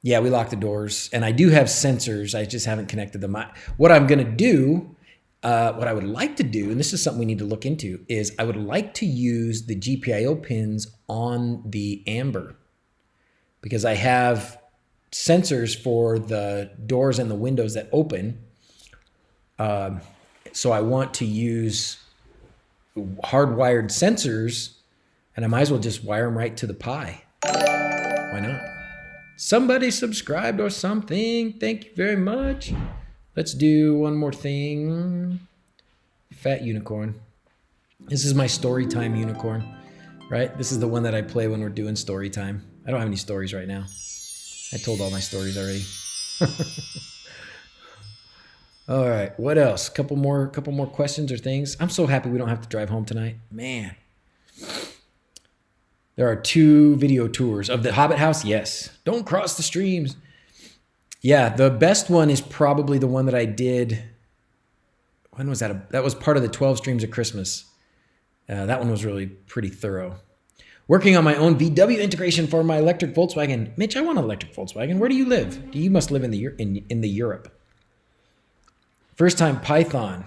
Yeah, we locked the doors, and I do have sensors. I just haven't connected them. What I'm going to do, what I would like to do, and this is something we need to look into, is I would like to use the GPIO pins on the Amber, because I have sensors for the doors and the windows that open. So I want to use hardwired sensors, and I might as well just wire them right to the Pi. Why not? Somebody subscribed or something. Thank you very much. Let's do one more thing. Fat unicorn. This is my story time unicorn, right? This is the one that I play when we're doing story time. I don't have any stories right now. I told all my stories already. All right, what else? Couple more questions or things. I'm so happy we don't have to drive home tonight. Man. There are 2 video tours of the Hobbit house. Yes. Don't cross the streams. Yeah, the best one is probably the one that I did. When was that? That was part of the 12 streams of Christmas. That one was really pretty thorough. Working on my own VW integration for my electric Volkswagen. Mitch, I want an electric Volkswagen. Where do you live? You must live in the Europe. First time Python.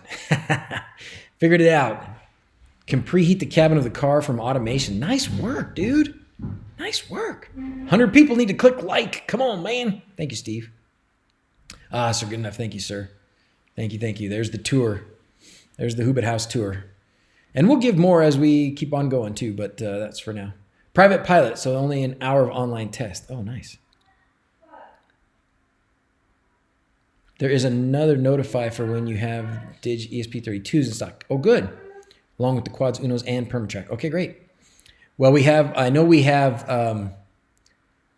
Figured it out. Can preheat the cabin of the car from automation. Nice work, dude. Nice work. 100 people need to click like. Come on, man. Thank you, Steve. Sir, good enough. Thank you, sir. Thank you. There's the tour. There's the Hobbit house tour. And we'll give more as we keep on going, too, but that's for now. Private pilot, so only an hour of online test. Oh, nice. There is another notify for when you have Dig ESP32s in stock. Oh, good. Along with the quads, Unos, and Permatrack. Okay, great. Well, I know we have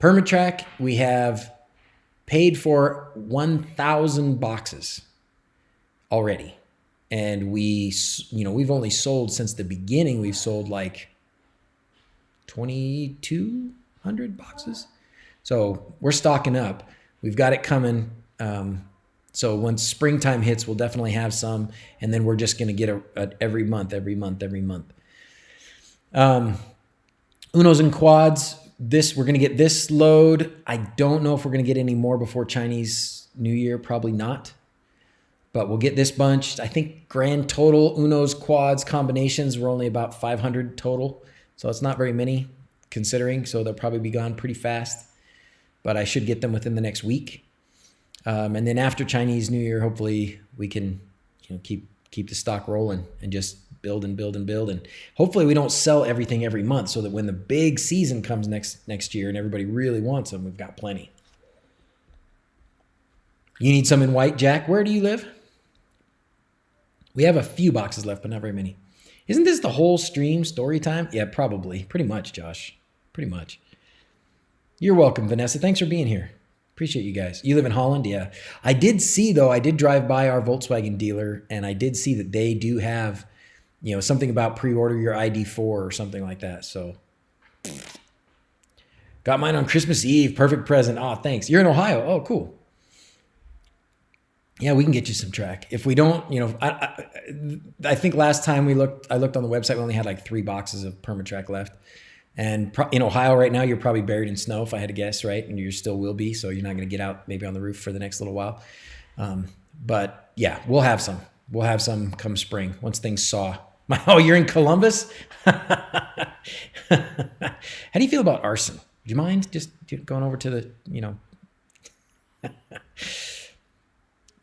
Permatrack. We have paid for 1,000 boxes already. And we've only sold since the beginning. We've sold like 2,200 boxes. So we're stocking up. We've got it coming. So once springtime hits, we'll definitely have some, and then we're just going to get every month. Unos and quads. We're going to get this load. I don't know if we're going to get any more before Chinese New Year. Probably not, but we'll get this bunch. I think grand total Unos, quads, combinations were only about 500 total, so it's not very many considering. So they'll probably be gone pretty fast, but I should get them within the next week. And then after Chinese New Year, hopefully we can keep the stock rolling and just build and build and build. And hopefully we don't sell everything every month, so that when the big season comes next year and everybody really wants them, we've got plenty. You need some in white, Jack? Where do you live? We have a few boxes left, but not very many. Isn't this the whole stream story time? Yeah, probably. Pretty much, Josh. Pretty much. You're welcome, Vanessa. Thanks for being here. Appreciate you guys. You live in Holland? Yeah. I did drive by our Volkswagen dealer, and I did see that they do have, something about pre-order your ID4 or something like that. So got mine on Christmas Eve. Perfect present. Oh, thanks. You're in Ohio. Oh, cool. Yeah, we can get you some track. If we don't, I think last time I looked on the website, we only had like 3 boxes of Permatrack left. And in Ohio right now, you're probably buried in snow, if I had to guess, right? And you still will be, so you're not going to get out maybe on the roof for the next little while. But yeah, we'll have some. We'll have some come spring once things thaw. Oh, you're in Columbus? How do you feel about arson? Do you mind just going over to the,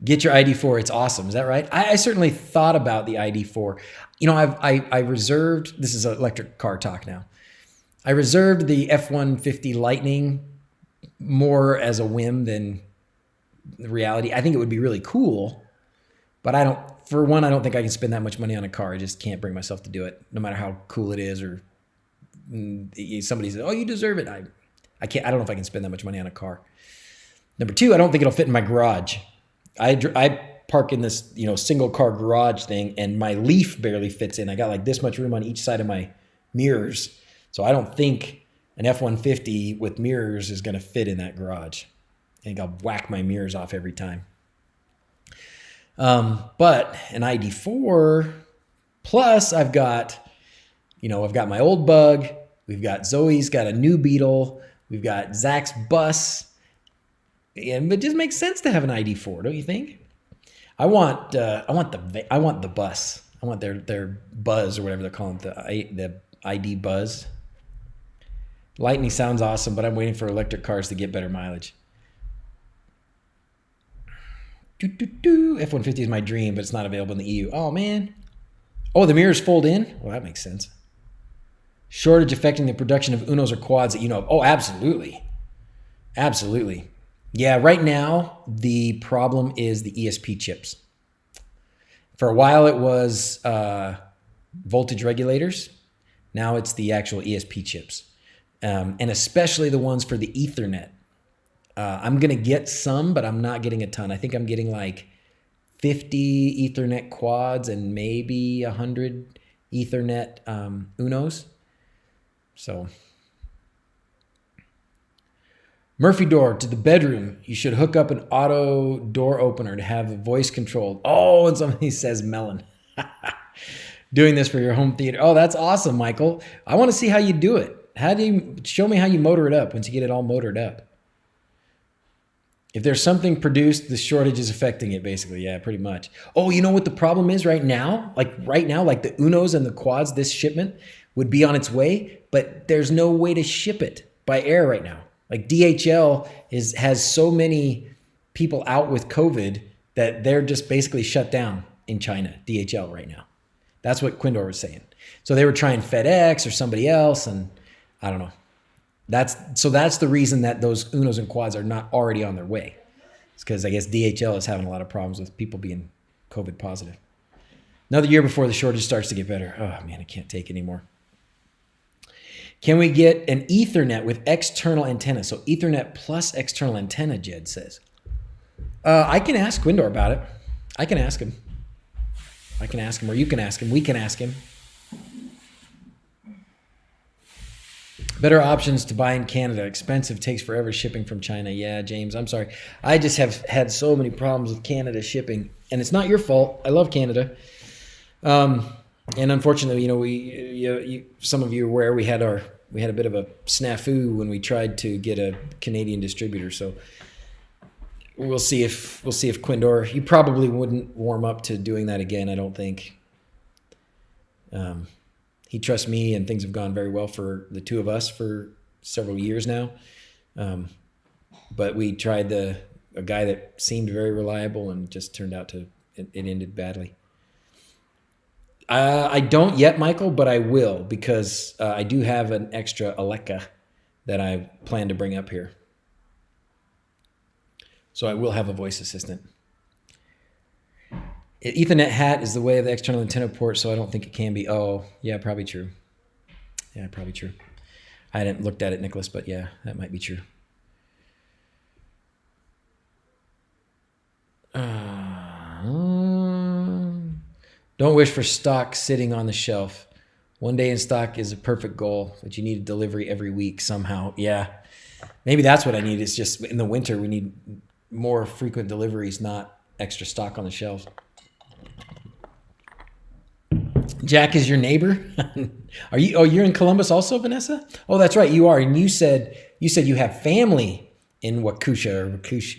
get your ID4? It's awesome. Is that right? I certainly thought about the ID4. I reserved, this is electric car talk now. I reserved the F-150 Lightning more as a whim than the reality. I think it would be really cool, but I don't think I can spend that much money on a car. I just can't bring myself to do it, no matter how cool it is. Or somebody says, "Oh, you deserve it." I can't. I don't know if I can spend that much money on a car. Number 2, I don't think it'll fit in my garage. I park in this single car garage thing, and my Leaf barely fits in. I got like this much room on each side of my mirrors. So I don't think an F-150 with mirrors is going to fit in that garage. I think I'll whack my mirrors off every time. But an ID4 plus I've got my old Bug. We've got Zoe's got a new Beetle. We've got Zach's bus. And it just makes sense to have an ID4, don't you think? I want the bus. I want their buzz or whatever they're calling it, the ID buzz. Lightning sounds awesome, but I'm waiting for electric cars to get better mileage. F-150 is my dream, but it's not available in the EU. Oh, man. Oh, the mirrors fold in? Well, that makes sense. Shortage affecting the production of Unos or quads that you know of. Oh, absolutely. Absolutely. Yeah, right now, the problem is the ESP chips. For a while, it was voltage regulators. Now it's the actual ESP chips. And especially the ones for the Ethernet. I'm going to get some, but I'm not getting a ton. I think I'm getting like 50 Ethernet quads and maybe 100 Ethernet Unos. So, Murphy door to the bedroom. You should hook up an auto door opener to have the voice controlled. Oh, and somebody says melon. Doing this for your home theater. Oh, that's awesome, Michael. I want to see how you do it. Show me how you motor it up once you get it all motored up. If there's something produced, the shortage is affecting it, basically. Yeah, pretty much. Oh, you know what the problem is right now? Like the Unos and the quads, this shipment would be on its way, but there's no way to ship it by air right now. Like DHL has so many people out with COVID that they're just basically shut down in China, DHL right now. That's what Quindor was saying. So they were trying FedEx or somebody else, and I don't know. That's the reason that those Unos and quads are not already on their way. It's because I guess DHL is having a lot of problems with people being COVID positive. Another year before the shortage starts to get better. Oh man, I can't take anymore. Can we get an Ethernet with external antenna? So Ethernet plus external antenna, Jed says. I can ask Quindor about it. I can ask him. Or you can ask him. We can ask him. Better options to buy in Canada. Expensive, takes forever shipping from China. Yeah, James, I'm sorry. I just have had so many problems with Canada shipping, and it's not your fault. I love Canada. And unfortunately, some of you are aware we had a bit of a snafu when we tried to get a Canadian distributor. So we'll see if Quindor, he probably wouldn't warm up to doing that again, I don't think. He trusts me, and things have gone very well for the two of us for several years now. But we tried a guy that seemed very reliable, and just turned out it ended badly. I don't yet, Michael, but I will, because I do have an extra Alexa that I plan to bring up here. So I will have a voice assistant. Ethernet hat is the way of the external antenna port, so I don't think it can be. Oh, yeah, probably true. Yeah, probably true. I hadn't looked at it, Nicholas, but yeah, that might be true. Don't wish for stock sitting on the shelf. One day in stock is a perfect goal, but you need a delivery every week somehow. Yeah, maybe that's what I need. It's just in the winter, we need more frequent deliveries, not extra stock on the shelves. Jack is your neighbor. Are you? Oh, you're in Columbus also, Vanessa? Oh, that's right, you are. And you said you have family in Waukesha.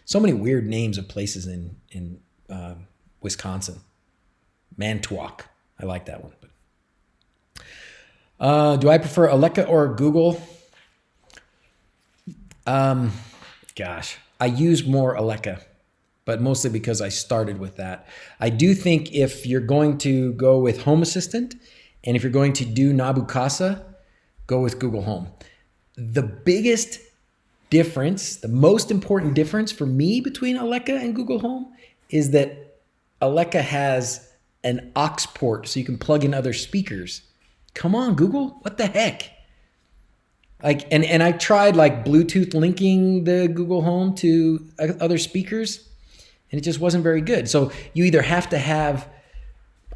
So many weird names of places in Wisconsin. Manitowoc. I like that one. Do I prefer Alexa or Google? Gosh, I use more Alexa, but mostly because I started with that. I do think if you're going to go with Home Assistant, and if you're going to do Nabu Casa, go with Google Home. The biggest difference, the most important difference for me between Alexa and Google Home is that Alexa has an aux port so you can plug in other speakers. Come on, Google, what the heck? Like, and I tried like Bluetooth linking the Google Home to other speakers, and it just wasn't very good. So you either have to have,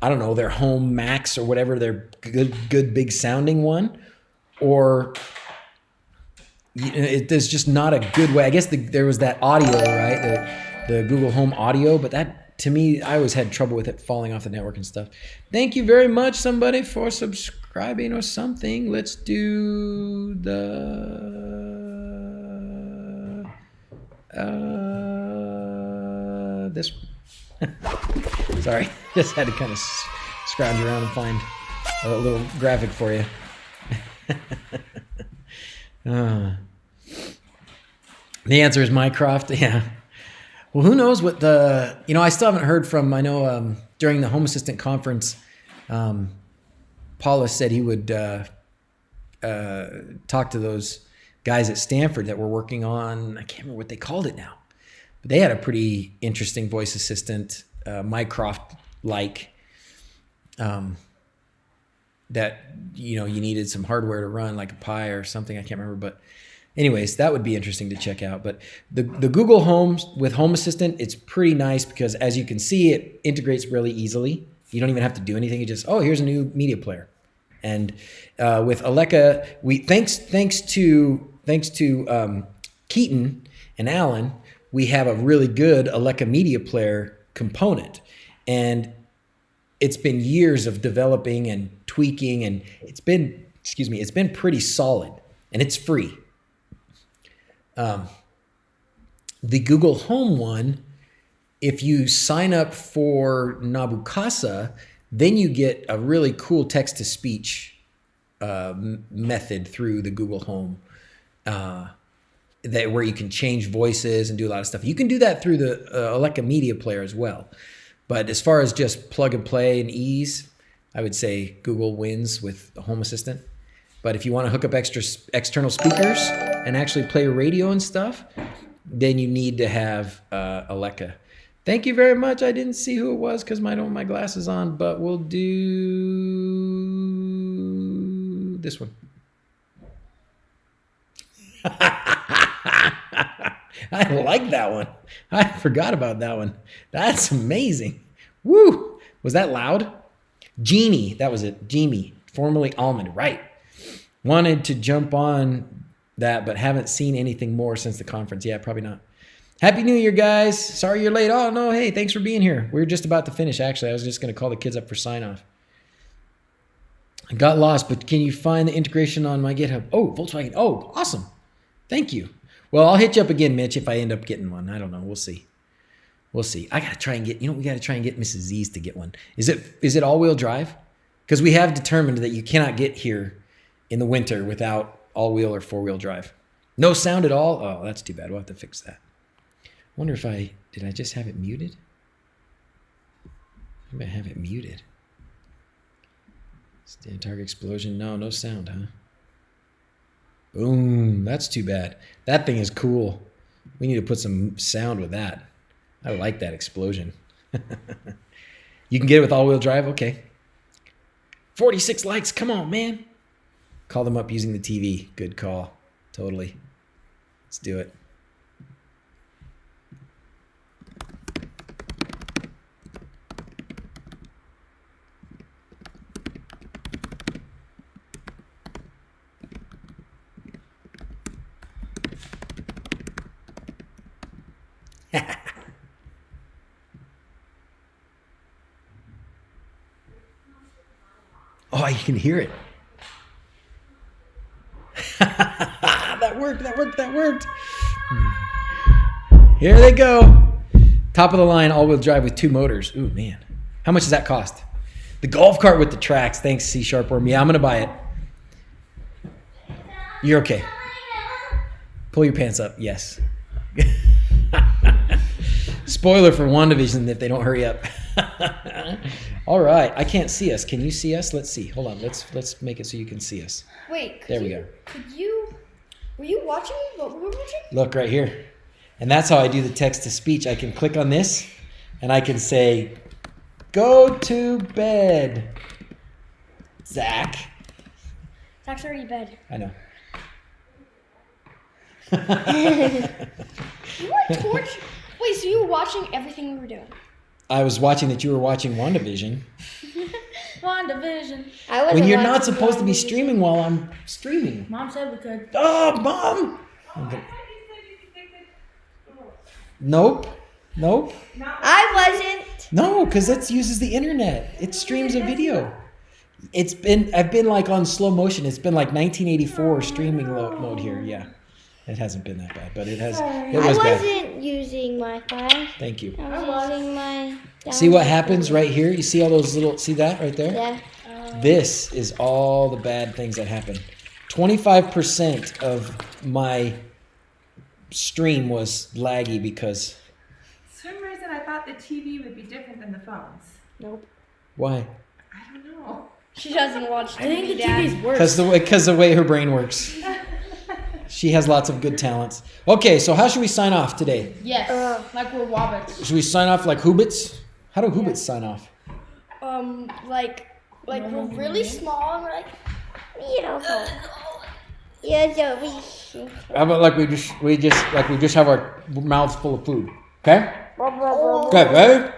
I don't know, their Home Max or whatever, their good big sounding one, or there's just not a good way. I guess there was that audio, right? The Google Home audio, but that, to me, I always had trouble with it falling off the network and stuff. Thank you very much, somebody, for subscribing or something. Let's do this one. Sorry, just had to kind of scrounge around and find a little graphic for you. The answer is Mycroft. Yeah. Well, who knows what I still haven't heard from, I know during the Home Assistant conference, Paula said he would talk to those guys at Stanford that were working on, I can't remember what they called it now, but they had a pretty interesting voice assistant, Mycroft-like, that, you needed some hardware to run, like a Pi or something, I can't remember, but anyways, that would be interesting to check out. But the Google Home with Home Assistant, it's pretty nice because, as you can see, it integrates really easily. You don't even have to do anything. You just, here's a new media player. And with Alexa, thanks to Keaton and Alan, we have a really good Alexa media player component. And it's been years of developing and tweaking, and it's been pretty solid, and it's free. The Google Home one, if you sign up for Nabukasa, then you get a really cool text-to-speech method through the Google Home, where you can change voices and do a lot of stuff. You can do that through the Alexa media player as well. But as far as just plug and play and ease, I would say Google wins with the Home Assistant. But if you want to hook up external speakers and actually play radio and stuff, then you need to have Alexa. Thank you very much. I didn't see who it was because I don't have my glasses on, but we'll do this one. I like that one. I forgot about that one. That's amazing. Woo! Was that loud? Genie, that was it. Genie, formerly Almond, right. Wanted to jump on that, but haven't seen anything more since the conference. Yeah, probably not. Happy New Year, guys. Sorry you're late. Oh, no, hey, thanks for being here. We were just about to finish, actually. I was just going to call the kids up for sign-off. I got lost, but can you find the integration on my GitHub? Oh, Volkswagen. Oh, awesome. Thank you. Well, I'll hit you up again, Mitch, if I end up getting one. I don't know. We'll see. I got to try and we got to try and get Mrs. Z's to get one. Is it all-wheel drive? Because we have determined that you cannot get here in the winter without all-wheel or four-wheel drive. No sound at all? Oh, that's too bad. We'll have to fix that. I wonder if did I just have it muted? Maybe I have it muted. Stand target explosion. No sound, huh? Boom, that's too bad. That thing is cool. We need to put some sound with that. I like that explosion. You can get it with all-wheel drive? Okay. 46 likes, come on, man. Call them up using the TV. Good call. Totally. Let's do it. Oh, you can hear it. That worked. Here they go. Top of the line, all-wheel drive with 2 motors. Ooh, man. How much does that cost? The golf cart with the tracks. Thanks, C Sharpworm. Yeah, I'm going to buy it. You're okay. Pull your pants up. Yes. Spoiler for WandaVision if they don't hurry up. All right. I can't see us. Can you see us? Let's see. Hold on. Let's make it so you can see us. Wait. There we go. Were you watching what we were watching? Look right here. And that's how I do the text-to-speech. I can click on this, and I can say, go to bed, Zach. Zach's already in bed. I know. Wait, so you were watching everything we were doing? I was watching that you were watching WandaVision. WandaVision. I wasn't When you're not watching supposed to be WandaVision. streaming while I'm streaming. Mom said we could. Oh, Mom! Nope. Nope. I wasn't. No, because that uses the internet. It streams a video. I've been like on slow motion. It's been like 1984 streaming mode here. Yeah. It hasn't been that bad, but it has. It I was bad. wasn't using Wi-Fi. Thank you. I was using my. See what happens right here? You see all those little, see that right there? Yeah. This is all the bad things that happen. 25% of my stream was laggy because. For some reason, I thought the TV would be different than the phones. Nope. Why? I don't know. She doesn't watch TV. I think the Dad. TV's worse. Because the way her brain works. She has lots of good talents. Okay, so how should we sign off today? Yes, like we're whobbits. Should we sign off like Hobbits? How do Hobbits sign off? Like we're really small and we're like, beautiful. Yeah, so we. How about like we just have our mouths full of food? Okay? Okay, ready?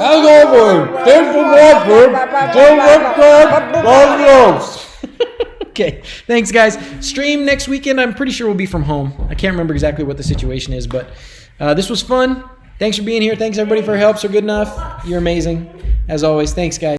As always, thanks for watching. Okay, thanks guys. Stream next weekend. I'm pretty sure we'll be from home. I can't remember exactly what the situation is, but this was fun. Thanks for being here. Thanks everybody for help. So good enough. You're amazing. As always, thanks guys.